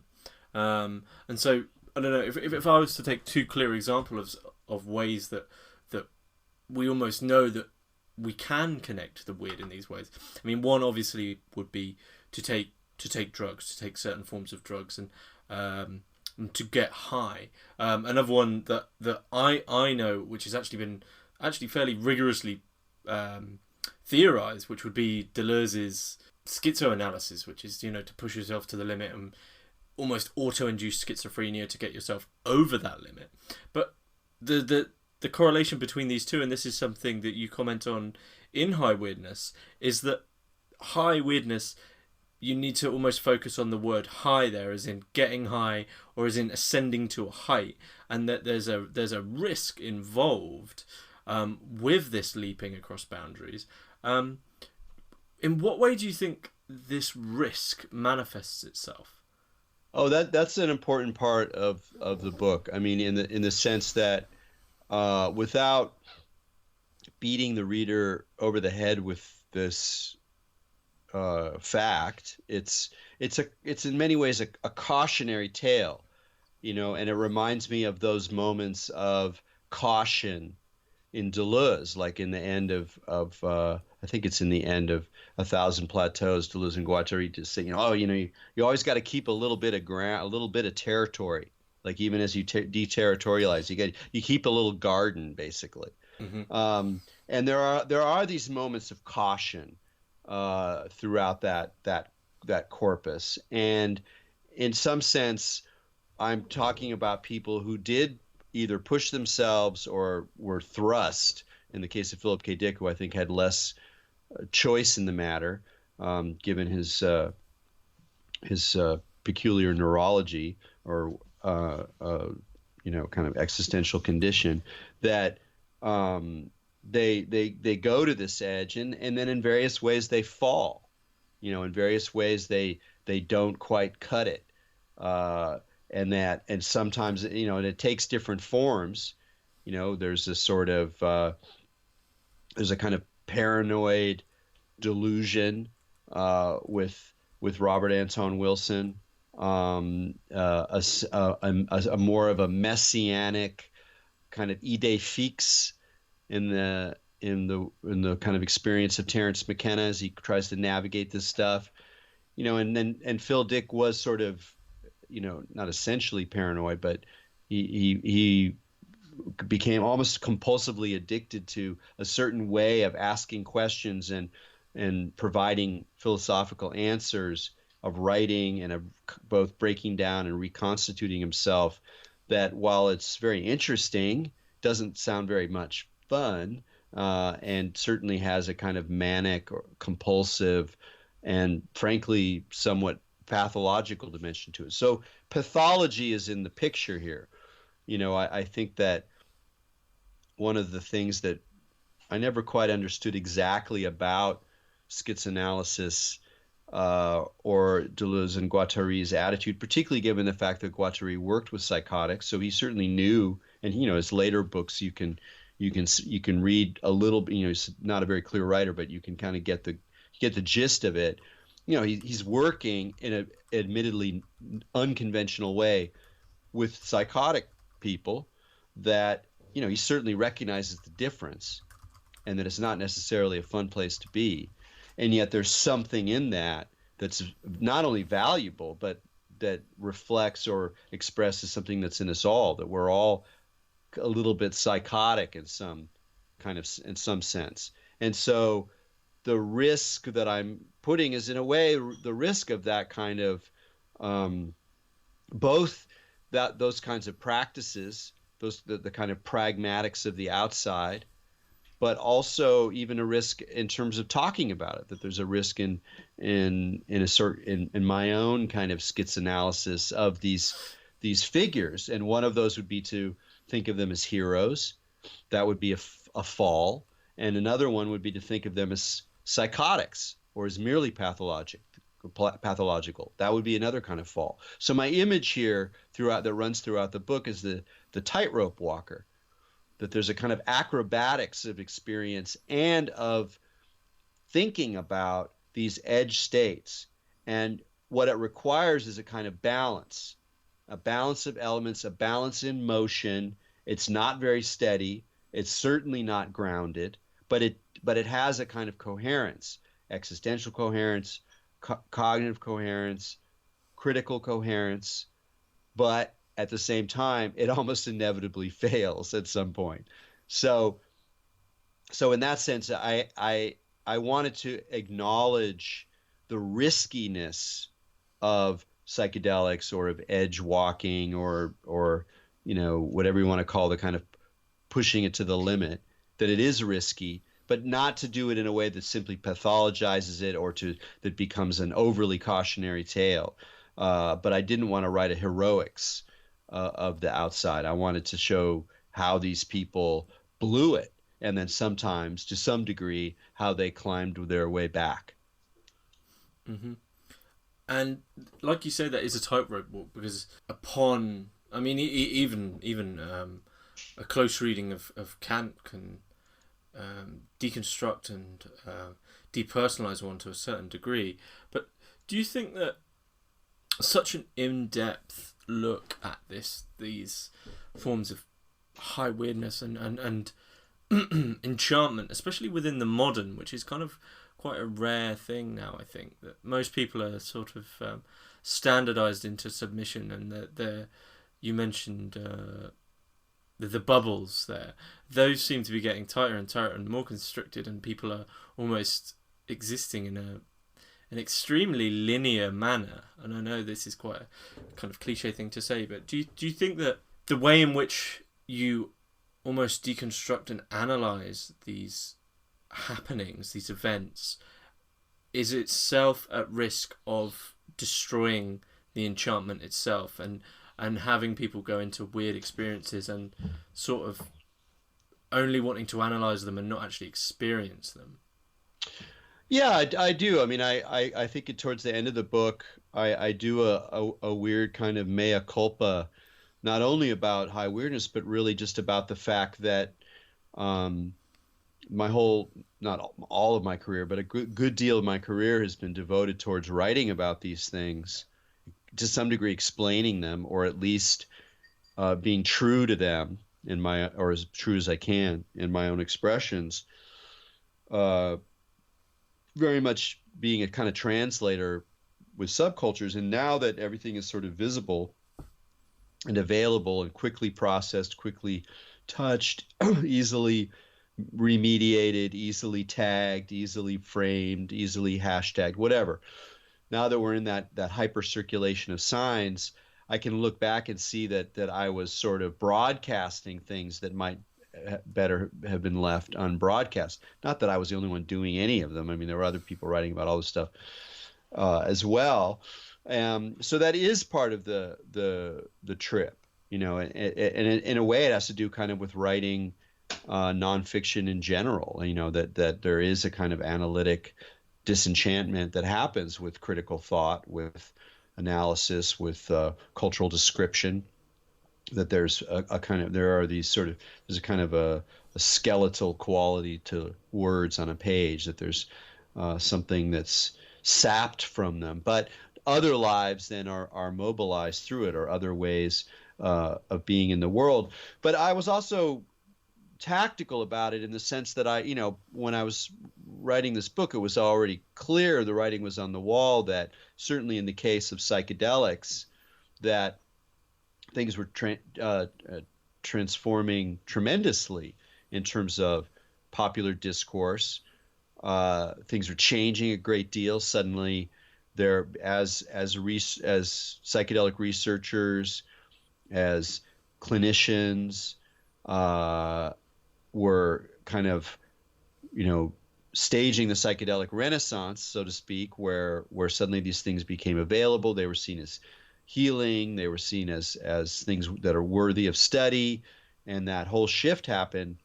And so I don't know if I was to take two clear examples of ways that we almost know that we can connect to the weird in these ways. I mean, one obviously would be to take drugs, to take certain forms of drugs, and to get high. Another one that I know, which has actually been fairly rigorously theorized, which would be Deleuze's schizoanalysis, which is to push yourself to the limit and almost auto-induce schizophrenia to get yourself over that limit. But the correlation between these two, and this is something that you comment on in High Weirdness, is that high weirdness, you need to almost focus on the word high there, as in getting high or as in ascending to a height, and that there's a risk involved with this leaping across boundaries. In what way do you think this risk manifests itself? Oh, that's an important part of the book. I mean, in the sense that without beating the reader over the head with this fact, it's in many ways a cautionary tale, and it reminds me of those moments of caution in Deleuze, like in the end of I think it's in the end of A Thousand Plateaus, Deleuze and Guattari just say, you always got to keep a little bit of ground, a little bit of territory. Like even as you deterritorialize, you keep a little garden basically. And there are these moments of caution throughout that corpus, and in some sense, I'm talking about people who did either push themselves or were thrust. In the case of Philip K. Dick, who I think had less choice in the matter, given his peculiar neurology or kind of existential condition, that they go to this edge, and then in various ways they fall. In various ways they don't quite cut it, and sometimes and it takes different forms. There's a sort of there's a kind of paranoid delusion with Robert Anton Wilson, a more of a messianic kind of idée fixe in the kind of experience of Terence McKenna as he tries to navigate this stuff, and Phil Dick was sort of, not essentially paranoid, but he became almost compulsively addicted to a certain way of asking questions and providing philosophical answers, of writing and of both breaking down and reconstituting himself, that while it's very interesting, doesn't sound very much fun, and certainly has a kind of manic or compulsive and frankly somewhat pathological dimension to it. So pathology is in the picture here. I think that one of the things that I never quite understood exactly about schizanalysis or Deleuze and Guattari's attitude, particularly given the fact that Guattari worked with psychotics, so he certainly knew. And his later books, you can read a little. He's not a very clear writer, but you can kind of get the gist of it. He's working in an admittedly unconventional way with psychotic people that he certainly recognizes the difference, and that it's not necessarily a fun place to be. And yet there's something in that that's not only valuable, but that reflects or expresses something that's in us all, that we're all a little bit psychotic in some sense. And so the risk that I'm putting is, in a way, the risk of that kind of both those kinds of practices, the kind of pragmatics of the outside, but also even a risk in terms of talking about it, that there's a risk in my own kind of schizanalysis of these figures. And one of those would be to think of them as heroes. That would be a fall. And another one would be to think of them as psychotics or as merely pathological. That would be another kind of fall. So my image here that runs throughout the book is the tightrope walker, that there's a kind of acrobatics of experience and of thinking about these edge states. And what it requires is a kind of balance of elements, a balance in motion. It's not very steady. It's certainly not grounded, but it has a kind of coherence, existential coherence, cognitive coherence, critical coherence, but at the same time, it almost inevitably fails at some point. So in that sense, I wanted to acknowledge the riskiness of psychedelics or of edge walking or whatever you want to call the kind of pushing it to the limit, that it is risky, but not to do it in a way that simply pathologizes it or that becomes an overly cautionary tale. But I didn't want to write a heroics of the outside. I wanted to show how these people blew it, and then sometimes, to some degree, how they climbed their way back. Mm-hmm. And like you say, that is a tightrope walk, because even a close reading of Kant can deconstruct and depersonalize one to a certain degree. But do you think that such an in-depth look at these forms of high weirdness and enchantment, especially within the modern, which is kind of quite a rare thing now, I think, that most people are sort of standardized into submission, and that you mentioned the bubbles there, those seem to be getting tighter and tighter and more constricted, and people are almost existing in an extremely linear manner. And I know this is quite a kind of cliche thing to say, but do you think that the way in which you almost deconstruct and analyze these happenings, these events, is itself at risk of destroying the enchantment itself, and having people go into weird experiences and sort of only wanting to analyze them and not actually experience them? Yeah, I do. I mean, I think towards the end of the book, I do a weird kind of mea culpa, not only about high weirdness, but really just about the fact that my whole, not all of my career, but a good deal of my career has been devoted towards writing about these things, to some degree explaining them, or at least being true to them or as true as I can in my own expressions. Very much being a kind of translator with subcultures. And now that everything is sort of visible and available and quickly processed, quickly touched, easily remediated, easily tagged, easily framed, easily hashtagged, whatever. Now that we're in that hyper circulation of signs, I can look back and see that I was sort of broadcasting things that might better have been left unbroadcast. Not that I was the only one doing any of them. I mean, there were other people writing about all this stuff as well. So that is part of the trip, you know, and in a way it has to do kind of with writing nonfiction in general, you know, that there is a kind of analytic disenchantment that happens with critical thought, with analysis, with cultural description, that there's there's a kind of a skeletal quality to words on a page, that there's something that's sapped from them, but other lives then are mobilized through it, or other ways of being in the world. But I was also tactical about it in the sense that when I was writing this book, it was already clear, the writing was on the wall, that certainly in the case of psychedelics, that things were transforming tremendously in terms of popular discourse. Things were changing a great deal. Suddenly, there, as psychedelic researchers, as clinicians, were kind of, staging the psychedelic renaissance, so to speak, where suddenly these things became available. They were seen as healing. They were seen as things that are worthy of study, and that whole shift happened.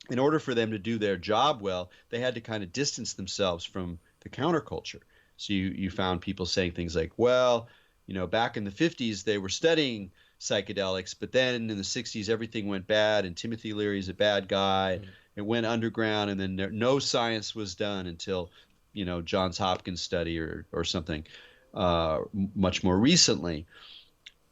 In order for them to do their job well, they had to kind of distance themselves from the counterculture. So you found people saying things like, well, back in the 50s, they were studying psychedelics, but then in the 60s, everything went bad, and Timothy Leary's a bad guy. Mm-hmm. It went underground, and then no science was done until, Johns Hopkins study or something much more recently.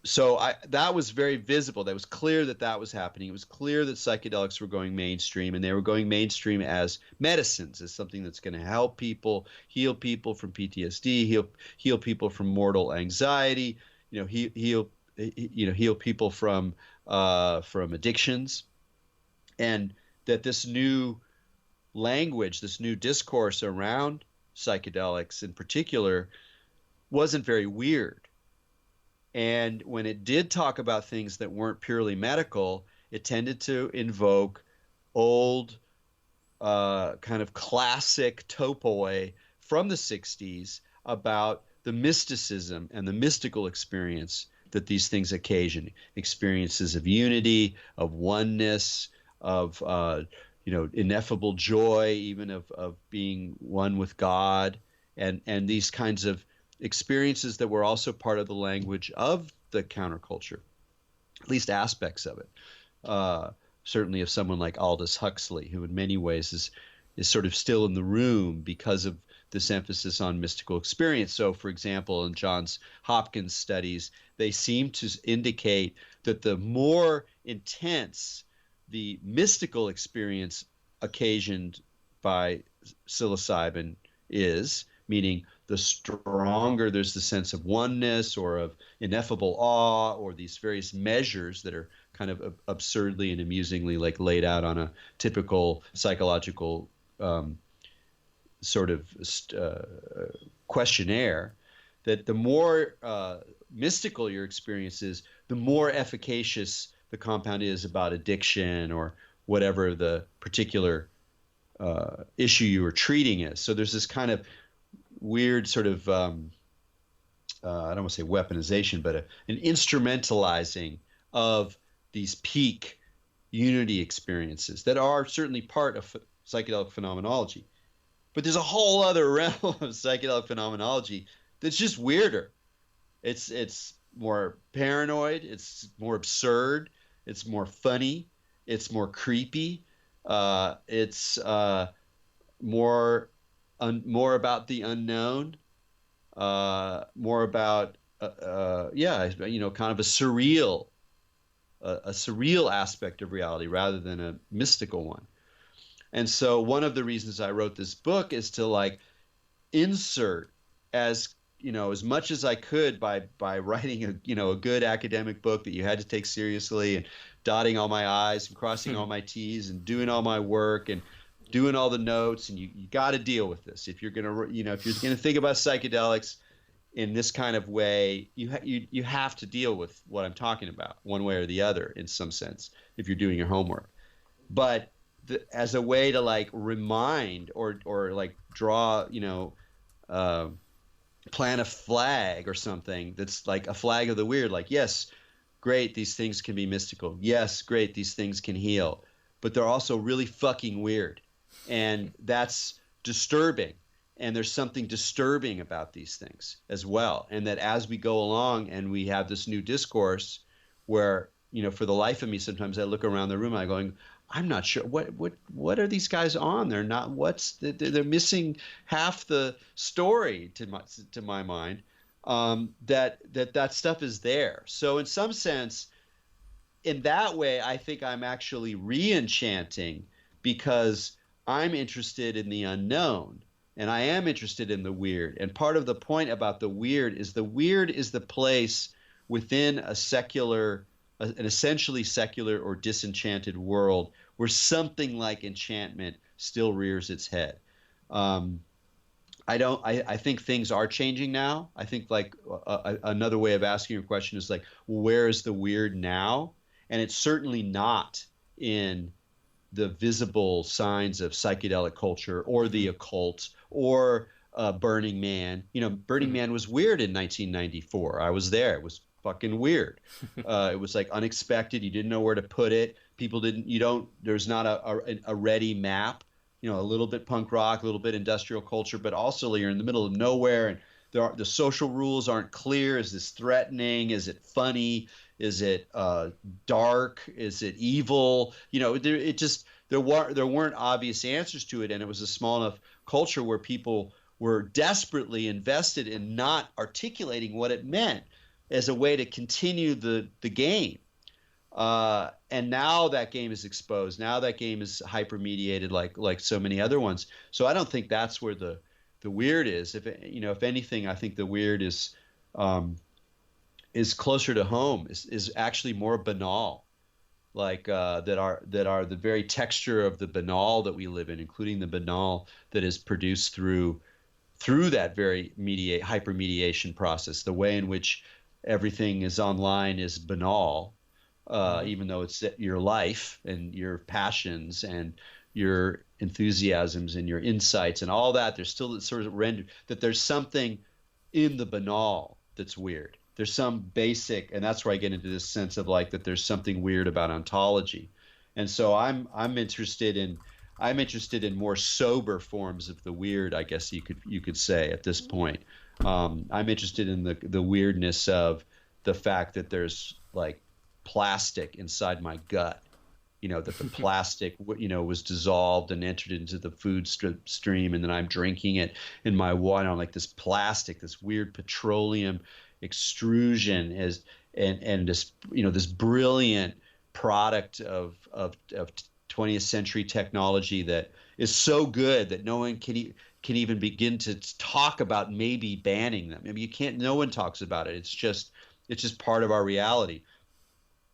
So that was very visible. That was clear that was happening. It was clear that psychedelics were going mainstream, and they were going mainstream as medicines, as something that's going to help people, heal people from PTSD, heal people from mortal anxiety, heal people from addictions, and that this new language, this new discourse around psychedelics in particular, wasn't very weird. And when it did talk about things that weren't purely medical, it tended to invoke old, kind of classic topoi from the 60s about the mysticism and the mystical experience that these things occasion. Experiences of unity, of oneness, of ineffable joy, even of being one with God, and these kinds of experiences that were also part of the language of the counterculture, at least aspects of it. Certainly of someone like Aldous Huxley, who in many ways is sort of still in the room because of this emphasis on mystical experience. So, for example, in Johns Hopkins studies, they seem to indicate that the more intense the mystical experience occasioned by psilocybin is, meaning the stronger there's the sense of oneness or of ineffable awe, or these various measures that are kind of absurdly and amusingly like laid out on a typical psychological sort of questionnaire, that the more mystical your experience is, the more efficacious the compound is about addiction or whatever the particular issue you are treating is. So there's this kind of weird sort of, I don't want to say weaponization, but an instrumentalizing of these peak unity experiences that are certainly part of psychedelic phenomenology. But there's a whole other realm of psychedelic phenomenology that's just weirder. It's more paranoid. It's more absurd. It's more funny. It's more creepy. It's more about the unknown. More about kind of a surreal aspect of reality rather than a mystical one. And so one of the reasons I wrote this book is to like insert as much as I could by writing a good academic book that you had to take seriously, and dotting all my I's and crossing all my T's and doing all my work and doing all the notes. And you got to deal with this if you're gonna think about psychedelics in this kind of way. You have to deal with what I'm talking about one way or the other in some sense if you're doing your homework. But as a way to like remind or like draw, plant a flag or something that's like a flag of the weird, like, yes, great, these things can be mystical. Yes, great, these things can heal. But they're also really fucking weird. And that's disturbing. And there's something disturbing about these things as well. And that as we go along and we have this new discourse where, for the life of me, sometimes I look around the room and I'm going, I'm not sure what are these guys on? They're not. They're missing half the story to my mind. That stuff is there. So in some sense, in that way, I think I'm actually re-enchanting because I'm interested in the unknown and I am interested in the weird. And part of the point about the weird is the place within an essentially secular or disenchanted world where something like enchantment still rears its head. I think things are changing now. I think like another way of asking your question is like, well, where is the weird now? And it's certainly not in the visible signs of psychedelic culture or the occult or Burning Man. Burning Man was weird in 1994. I was there. It was fucking weird. It was like unexpected. You didn't know where to put it. There's not a ready map, a little bit punk rock, a little bit industrial culture, but also you're in the middle of nowhere and the social rules aren't clear. Is this threatening? Is it funny? Is it dark? Is it evil? There weren't obvious answers to it. And it was a small enough culture where people were desperately invested in not articulating what it meant as a way to continue the game. And now that game is exposed. Now that game is hyper-mediated like so many other ones. So I don't think that's where the weird is. If anything, I think the weird is closer to home, is actually more banal. Like that are the very texture of the banal that we live in, including the banal that is produced through that very hyper-mediation process. The way in which everything is online is banal, even though it's your life and your passions and your enthusiasms and your insights and all that. There's still sort of rendered that there's something in the banal that's weird. There's some basic, and that's where I get into this sense of like that there's something weird about ontology. And so I'm interested in more sober forms of the weird, I guess you could say at this point. I'm interested in the weirdness of the fact that there's like plastic inside my gut, that the plastic, was dissolved and entered into the food stream, and then I'm drinking it in my water. I'm like this plastic, this weird petroleum extrusion and this, this brilliant product of 20th century technology that is so good that no one can even begin to talk about maybe banning them. I mean, no one talks about it. It's just part of our reality.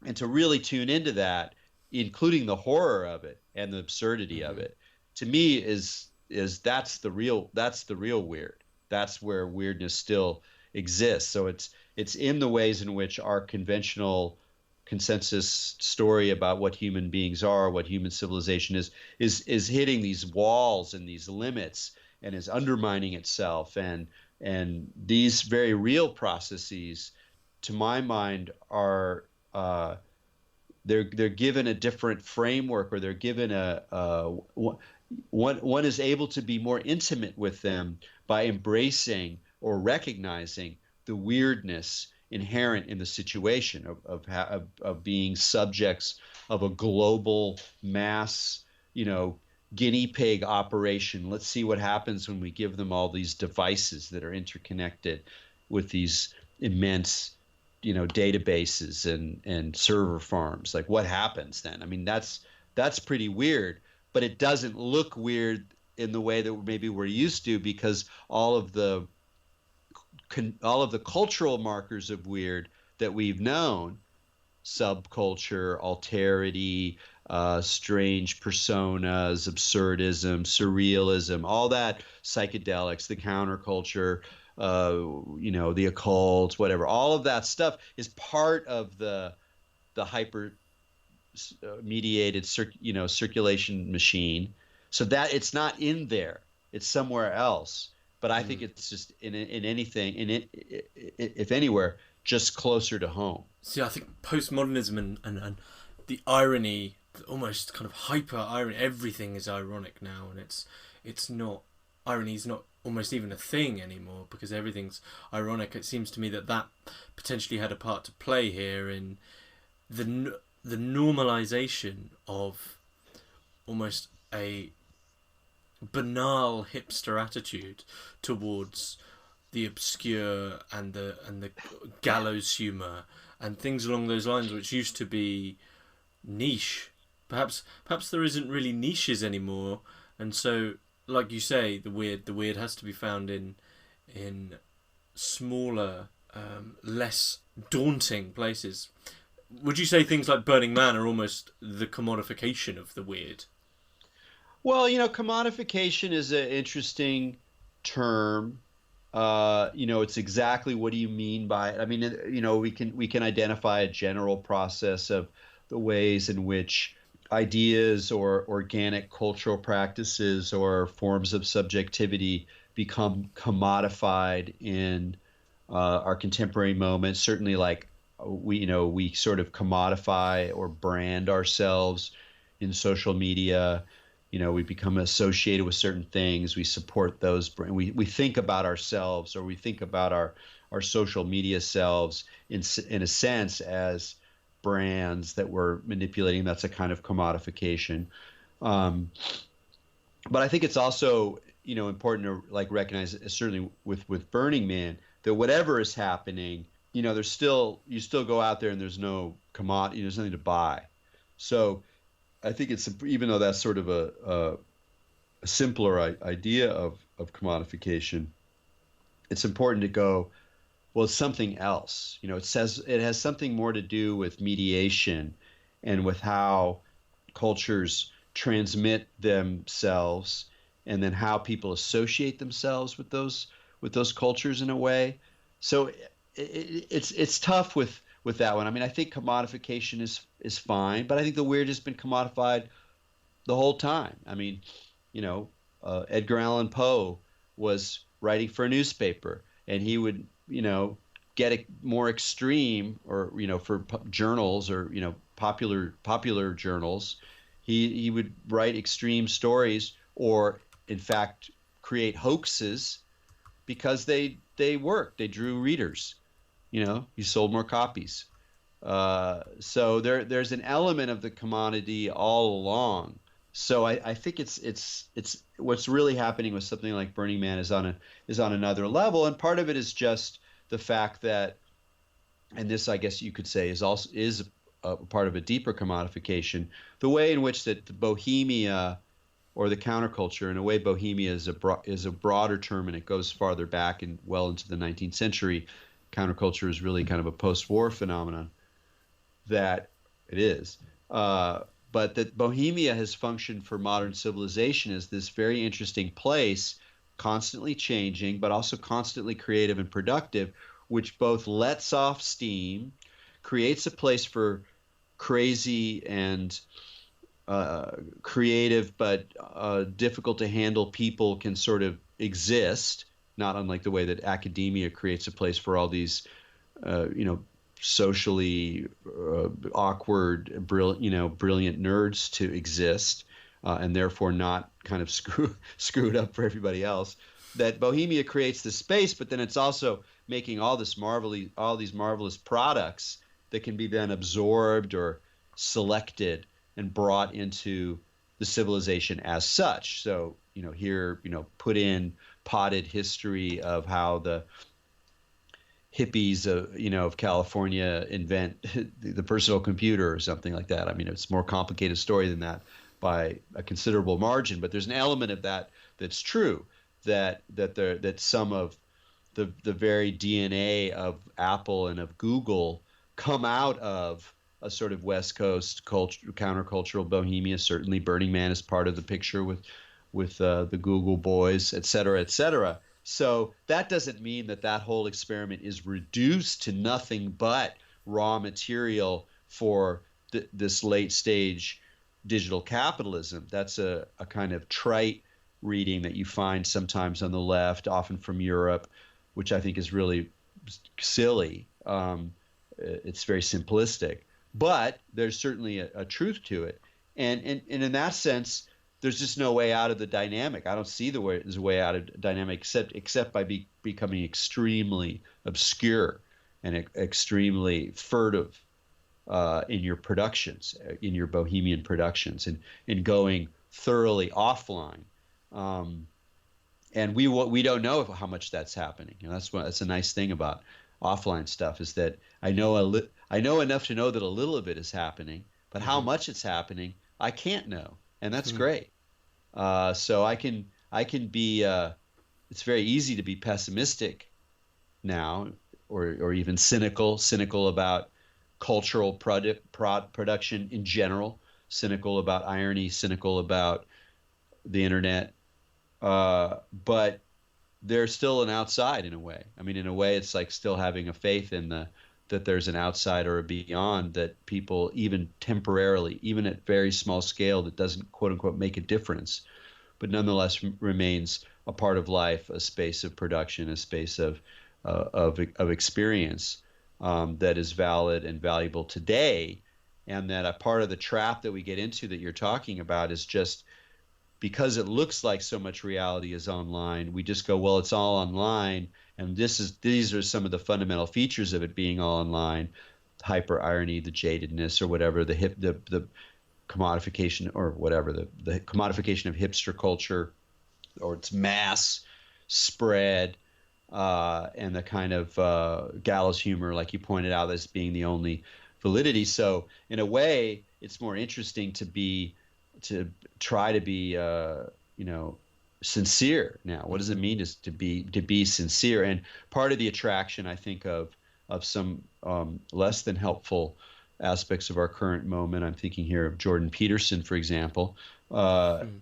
and to really tune into that, including the horror of it and the absurdity of it, to me is that's the real weird. That's where weirdness still exists. So it's in the ways in which our conventional consensus story about what human beings are, what human civilization is hitting these walls and these limits, and is undermining itself. And these very real processes, to my mind, are they're given a different framework, or they're given one is able to be more intimate with them by embracing or recognizing the weirdness inherent in the situation of being subjects of a global mass, guinea pig operation. Let's see what happens when we give them all these devices that are interconnected with these immense, databases and server farms. Like, what happens then? I mean, that's pretty weird, but it doesn't look weird in the way that maybe we're used to, because all of the cultural markers of weird that we've known, subculture, alterity, strange personas, absurdism, surrealism, all that, psychedelics, the counterculture, the occult, whatever, all of that stuff is part of the hyper mediated circulation machine, so that it's not in there, it's somewhere else. But I think it's just in anything, if anywhere, just closer to home. See, I think postmodernism and the irony, almost kind of hyper irony, everything is ironic now, and it's not, irony is not almost even a thing anymore, because everything's ironic. It seems to me that potentially had a part to play here in the normalization of almost a banal hipster attitude towards the obscure and the gallows humor and things along those lines, which used to be niche. Perhaps there isn't really niches anymore, and so, like you say, the weird has to be found in smaller, less daunting places. Would you say things like Burning Man are almost the commodification of the weird? Well, commodification is an interesting term. It's exactly, what do you mean by it? I mean, we can identify a general process of the ways in which ideas or organic cultural practices or forms of subjectivity become commodified in our contemporary moment. Certainly, like we sort of commodify or brand ourselves in social media. We become associated with certain things. We support those. We think about ourselves, or we think about our social media selves in a sense as brands that we're manipulating. That's a kind of commodification. But I think it's also important to recognize, certainly with Burning Man, that whatever is happening, you still go out there and there's no commodity, there's nothing to buy. So I think it's, even though that's sort of a simpler idea of commodification, it's important to go, well, it's something else. It has something more to do with mediation and with how cultures transmit themselves, and then how people associate themselves with those cultures in a way. So it's tough with that one. I mean, I think commodification is fine, but I think the weird has been commodified the whole time. I mean, Edgar Allan Poe was writing for a newspaper, and he would, get it more extreme, or, for journals, or, popular journals, he would write extreme stories, or in fact create hoaxes, because they worked. They drew readers. He sold more copies. So there's an element of the commodity all along. So I think it's what's really happening with something like Burning Man is on another level, and part of it is just the fact that, and this, I guess you could say, is a part of a deeper commodification, the way in which that the bohemia, or the counterculture, in a way, bohemia is a broader term, and it goes farther back and well into the 19th century. Counterculture is really kind of a post-war phenomenon, that It is. But that Bohemia has functioned for modern civilization as this very interesting place, constantly changing, but also constantly creative and productive, which both lets off steam, creates a place for crazy and creative but difficult to handle people can sort of exist, not unlike the way that academia creates a place for all these, socially awkward, brilliant nerds to exist, and therefore not kind of screwed up for everybody else. That Bohemia creates the space, but then it's also making all these marvelous products that can be then absorbed or selected and brought into the civilization as such. So, here, put in potted history of how the hippies of California invent the personal computer or something like that. I mean, it's a more complicated story than that by a considerable margin, but there's an element of that that's true, that some of the very DNA of Apple and of Google come out of a sort of West Coast countercultural Bohemia. Certainly Burning Man is part of the picture with the Google boys, et cetera, et cetera. So that doesn't mean that whole experiment is reduced to nothing but raw material for this late stage digital capitalism. That's a kind of trite reading that you find sometimes on the left, often from Europe, which I think is really silly. It's very simplistic, but there's certainly a truth to it. And in that sense, there's just no way out of the dynamic. I don't see there's a way out of the dynamic except by becoming extremely obscure and extremely furtive in your productions, in your Bohemian productions, and in going thoroughly offline. And we don't know how much that's happening. That's a nice thing about offline stuff, is that I know enough to know that a little of it is happening, but how much it's happening, I can't know. And that's great. So I can be. It's very easy to be pessimistic now, or even cynical about cultural production in general, cynical about irony, cynical about the internet. But there's still an outside in a way. I mean, in a way, it's like still having a faith in that there's an outside or a beyond, that people, even temporarily, even at very small scale, that doesn't quote unquote make a difference, but nonetheless remains a part of life, a space of production, a space of experience that is valid and valuable today. And that a part of the trap that we get into that you're talking about is just because it looks like so much reality is online, we just go, well, it's all online. And these are some of the fundamental features of it being all online: hyper irony, the jadedness, or whatever, the commodification, or whatever, the commodification of hipster culture, or its mass spread, and the kind of gallows humor, like you pointed out, as being the only validity. So in a way, it's more interesting to try to be sincere now. What does it mean to be sincere? And part of the attraction, I think, of some less than helpful aspects of our current moment, I'm thinking here of Jordan Peterson, for example,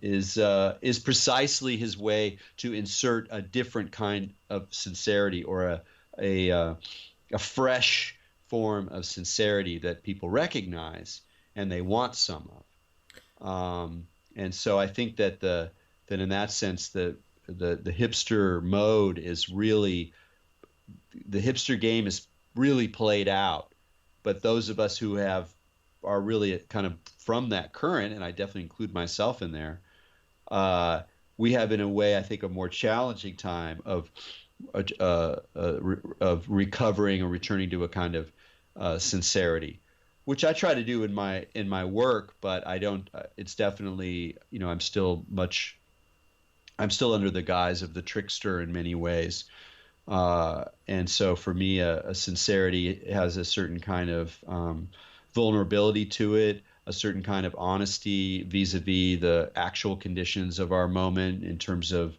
is precisely his way to insert a different kind of sincerity, or a fresh form of sincerity that people recognize and they want some of. And so I think that in that sense, the hipster mode is really, the hipster game is really played out. But those of us who are really kind of from that current, and I definitely include myself in there, we have, in a way, I think, a more challenging time of recovering or returning to a kind of sincerity, which I try to do in my work, but I don't. It's definitely, I'm still under the guise of the trickster in many ways. And so for me, a sincerity has a certain kind of vulnerability to it, a certain kind of honesty vis-a-vis the actual conditions of our moment in terms of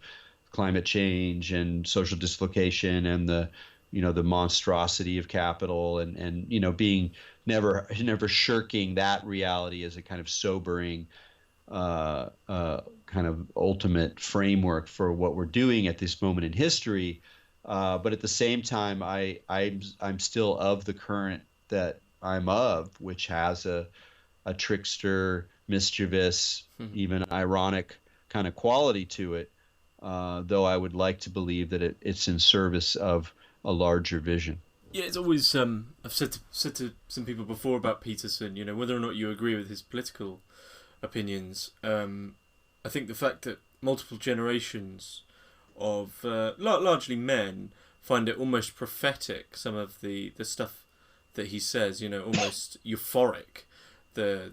climate change and social dislocation and the the monstrosity of capital, and being never shirking that reality as a kind of sobering kind of ultimate framework for what we're doing at this moment in history. But at the same time, I'm still of the current that I'm of, which has a trickster, mischievous, even ironic kind of quality to it. Though I would like to believe that it's in service of a larger vision. Yeah, it's always I've said to some people before about Peterson, whether or not you agree with his political opinions. I think the fact that multiple generations of largely men find it almost prophetic, some of the stuff that he says, almost euphoric. The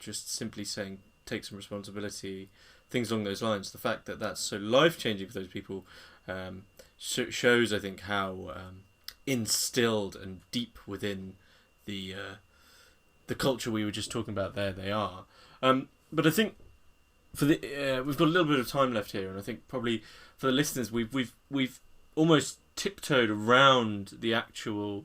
just simply saying take some responsibility, things along those lines. The fact that that's so life changing for those people shows, I think, how instilled and deep within the culture we were just talking about there they are. But I think for the we've got a little bit of time left here, and I think probably for the listeners we've almost tiptoed around the actual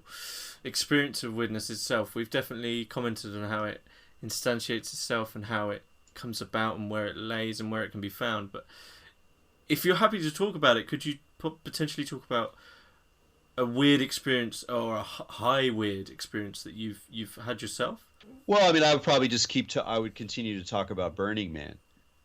experience of weirdness itself. We've definitely commented on how it instantiates itself and how it comes about and where it lays and where it can be found. But if you're happy to talk about it, could you potentially talk about a weird experience or a high weird experience that you've had yourself? Well, I mean, I would probably just I would continue to talk about Burning Man.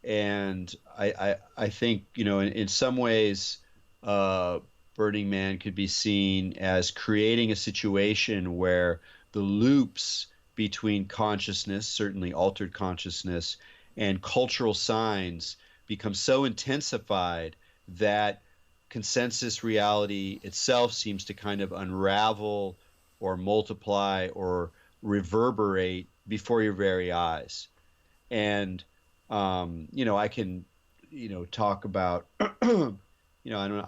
And I think, in some ways, Burning Man could be seen as creating a situation where the loops between consciousness, certainly altered consciousness, and cultural signs become so intensified that consensus reality itself seems to kind of unravel or multiply or reverberate before your very eyes. And I can talk about I'm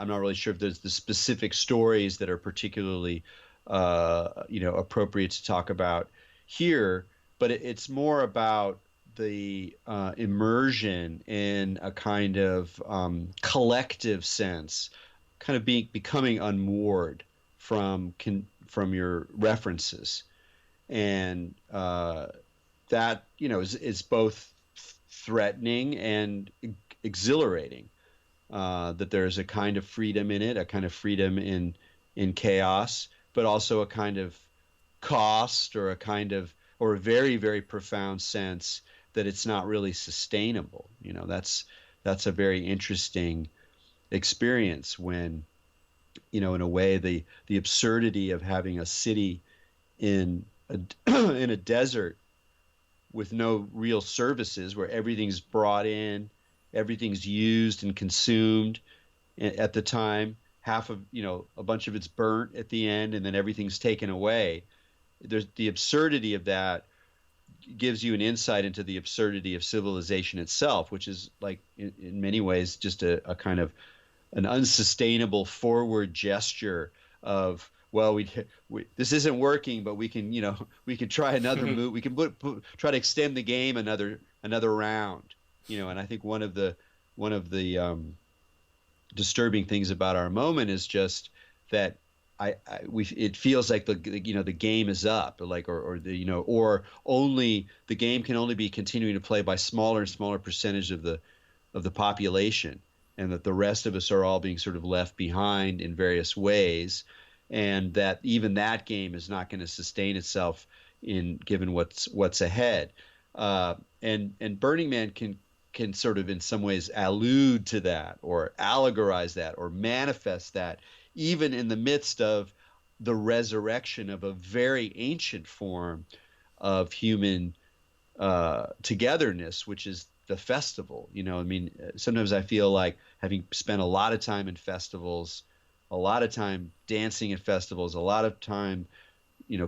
not really sure if there's the specific stories that are particularly appropriate to talk about here, but it's more about the immersion in a kind of collective sense, kind of becoming unmoored from your references, and that is both threatening and exhilarating. That there's a kind of freedom in it, a kind of freedom in chaos, but also a kind of cost or a very, very profound sense that it's not really sustainable. That's a very interesting experience when, in a way, the absurdity of having a city in in a desert with no real services, where everything's brought in, everything's used and consumed at the time. Half of, a bunch of it's burnt at the end, and then everything's taken away. There's the absurdity of that gives you an insight into the absurdity of civilization itself, which is, like, in many ways just a kind of an unsustainable forward gesture of, well, this isn't working, but we can try another move. We can try to extend the game another round. And I think one of the disturbing things about our moment is just that it feels like the game is up, like, or only the game can only be continuing to play by smaller and smaller percentage of the population, and that the rest of us are all being sort of left behind in various ways, and that even that game is not going to sustain itself given what's ahead. And Burning Man can sort of in some ways allude to that, or allegorize that, or manifest that, even in the midst of the resurrection of a very ancient form of human togetherness, which is the festival. Sometimes I feel like, having spent a lot of time in festivals, a lot of time dancing at festivals, a lot of time,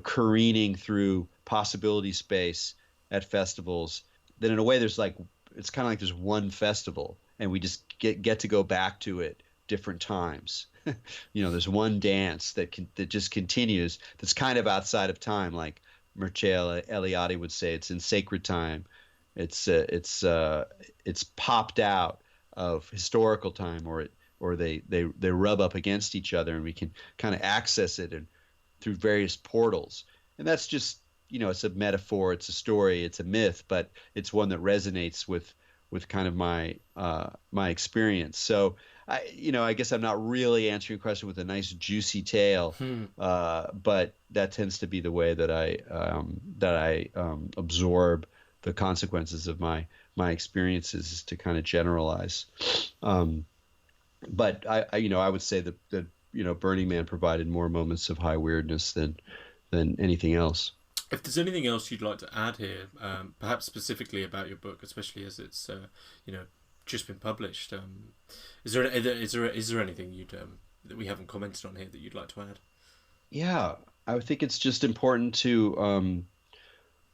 careening through possibility space at festivals, that in a way it's kind of like there's one festival, and we just get to go back to it different times. There's one dance that just continues, that's kind of outside of time, like Mircea Eliade would say. It's in sacred time. It's popped out of historical time, or they rub up against each other, and we can kind of access it and through various portals. And that's just, it's a metaphor, it's a story, it's a myth, but it's one that resonates with kind of my experience. So I guess I'm not really answering your question with a nice juicy tale, but that tends to be the way that I absorb the consequences of my experiences, is to kind of generalize. But I would say that Burning Man provided more moments of high weirdness than anything else. If there's anything else you'd like to add here, perhaps specifically about your book, especially as it's just been published, is there anything that we haven't commented on here that you'd like to add? Yeah, I think it's just important to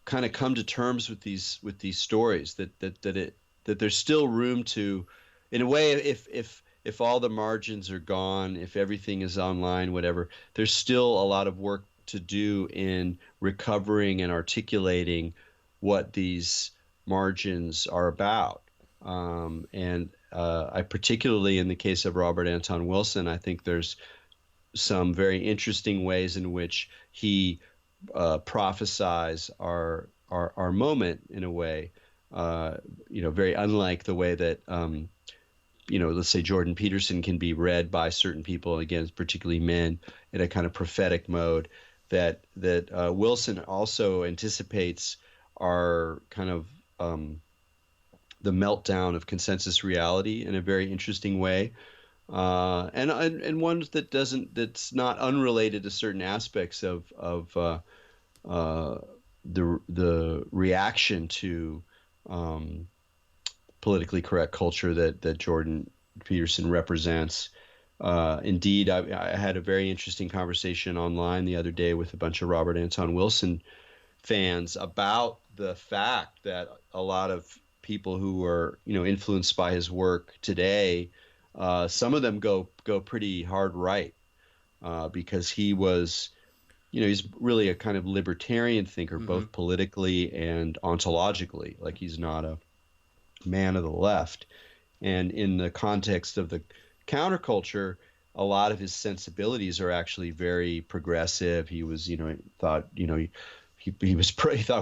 kind of come to terms with these stories, that there's still room to, in a way, if all the margins are gone, if everything is online, whatever, there's still a lot of work to do in recovering and articulating what these margins are about. And I particularly, in the case of Robert Anton Wilson, I think there's some very interesting ways in which he prophesies our moment in a way, very unlike the way that let's say Jordan Peterson can be read by certain people, again, particularly men, in a kind of prophetic mode. That Wilson also anticipates our kind of the meltdown of consensus reality in a very interesting way, and one that's not unrelated to certain aspects of the reaction to politically correct culture that Jordan Peterson represents. Indeed, I had a very interesting conversation online the other day with a bunch of Robert Anton Wilson fans about the fact that a lot of people who are influenced by his work today, some of them go pretty hard right, because he was, he's really a kind of libertarian thinker, both politically and ontologically. Like, he's not a man of the left, and in the context of the counterculture, a lot of his sensibilities are actually very progressive. He was, he thought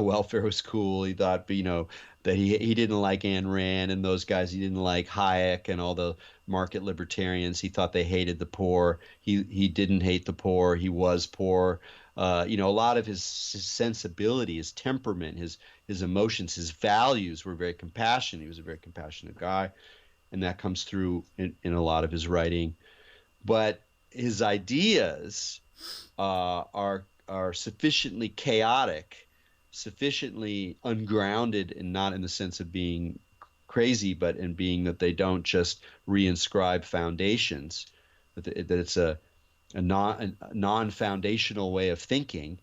welfare was cool. He thought, that he didn't like Ayn Rand and those guys. He didn't like Hayek and all the market libertarians. He thought they hated the poor. He didn't hate the poor. He was poor. A lot of his sensibility, his temperament, his emotions, his values were very compassionate. He was a very compassionate guy, and that comes through in a lot of his writing. But his ideas are sufficiently chaotic, sufficiently ungrounded, and not in the sense of being crazy, but in being that they don't just reinscribe foundations, that it's a non-foundational way of thinking,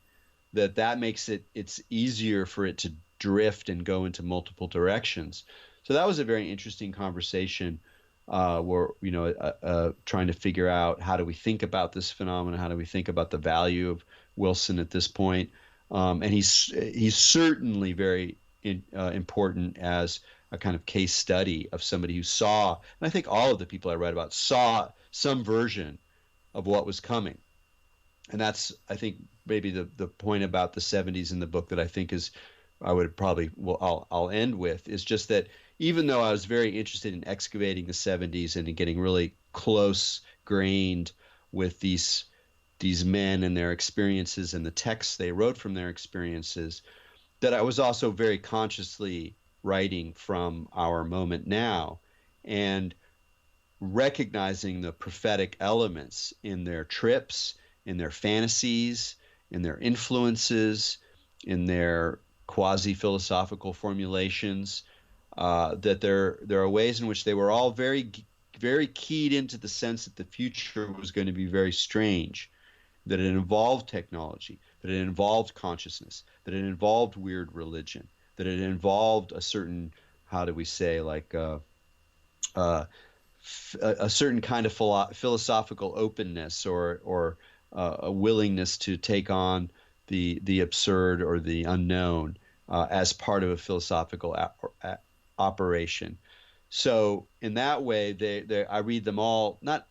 that makes it's easier for it to drift and go into multiple directions. So that was a very interesting conversation, where trying to figure out, how do we think about this phenomenon? How do we think about the value of Wilson at this point? And he's certainly very important as a kind of case study of somebody who saw, and I think all of the people I read about saw some version of what was coming. And that's, I think, maybe the point about the 70s in the book that I think is, I'll end with, is just that even though I was very interested in excavating the 70s and in getting really close-grained with these men and their experiences and the texts they wrote from their experiences, that I was also very consciously writing from our moment now and recognizing the prophetic elements in their trips, in their fantasies, in their influences, in their quasi-philosophical formulations, that there are ways in which they were all very, very keyed into the sense that the future was going to be very strange, that it involved technology, that it involved consciousness, that it involved weird religion, that it involved a certain, how do we say, like a certain kind of philosophical openness, or a willingness to take on the absurd or the unknown as part of a philosophical operation. So in that way, I read them all not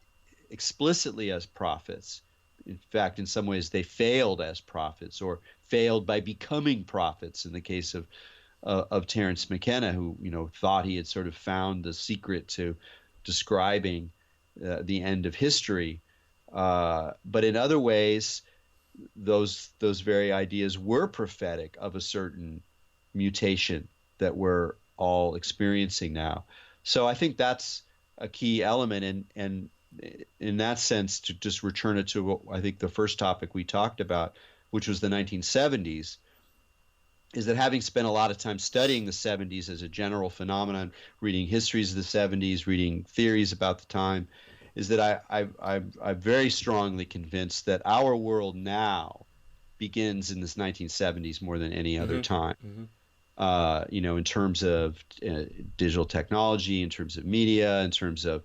explicitly as prophets. In fact, in some ways, they failed as prophets or failed by becoming prophets. In the case of Terence McKenna, who thought he had sort of found the secret to describing the end of history. But in other ways, those very ideas were prophetic of a certain mutation that we're all experiencing now. So I think that's a key element, and in that sense, to just return it to what I think the first topic we talked about, which was the 1970s, is that having spent a lot of time studying the 70s as a general phenomenon, reading histories of the 70s, reading theories about the time, is that I'm very strongly convinced that our world now begins in this 1970s more than any other time. In terms of digital technology, in terms of media, in terms of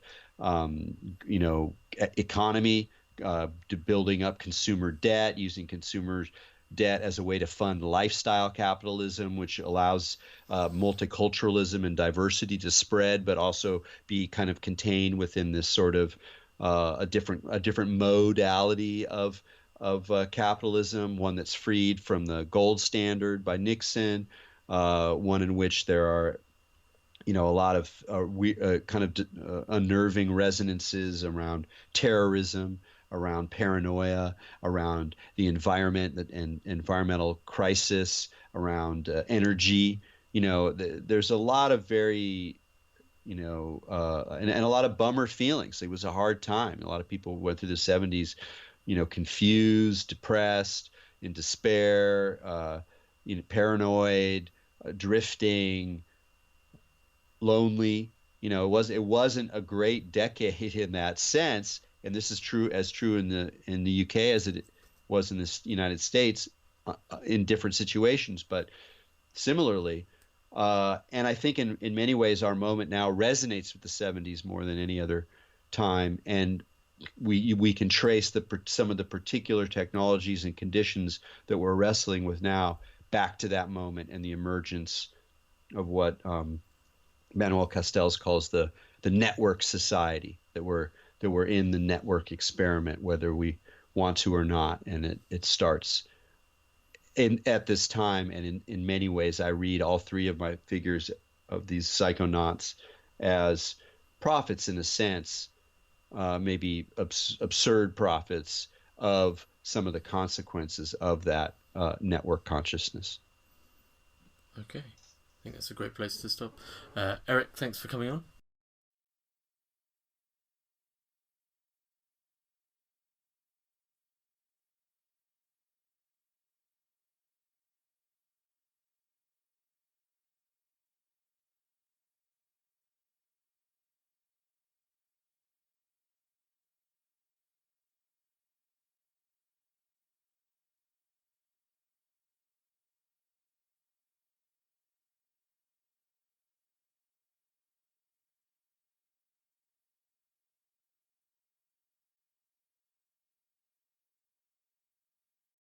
economy, building up consumer debt, using consumer debt as a way to fund lifestyle capitalism, which allows multiculturalism and diversity to spread, but also be kind of contained within this sort of a different modality of capitalism, one that's freed from the gold standard by Nixon, one in which there are a lot of unnerving resonances around terrorism, around paranoia, around the environment and environmental crisis, around energy. There's a lot of very, and a lot of bummer feelings. It was a hard time. A lot of people went through the 70s, confused, depressed, in despair, paranoid, drifting, lonely. It wasn't a great decade in that sense, and this is true in the UK as it was in the United States in different situations, but similarly. And I think in many ways our moment now resonates with the 70s more than any other time, and we can trace some of the particular technologies and conditions that we're wrestling with now back to that moment and the emergence of what Manuel Castells calls the network society, that we're in the network experiment, whether we want to or not, and it starts at this time. And in many ways, I read all three of my figures of these psychonauts as prophets in a sense, maybe absurd prophets of some of the consequences of that network consciousness. Okay. I think that's a great place to stop. Erik, thanks for coming on.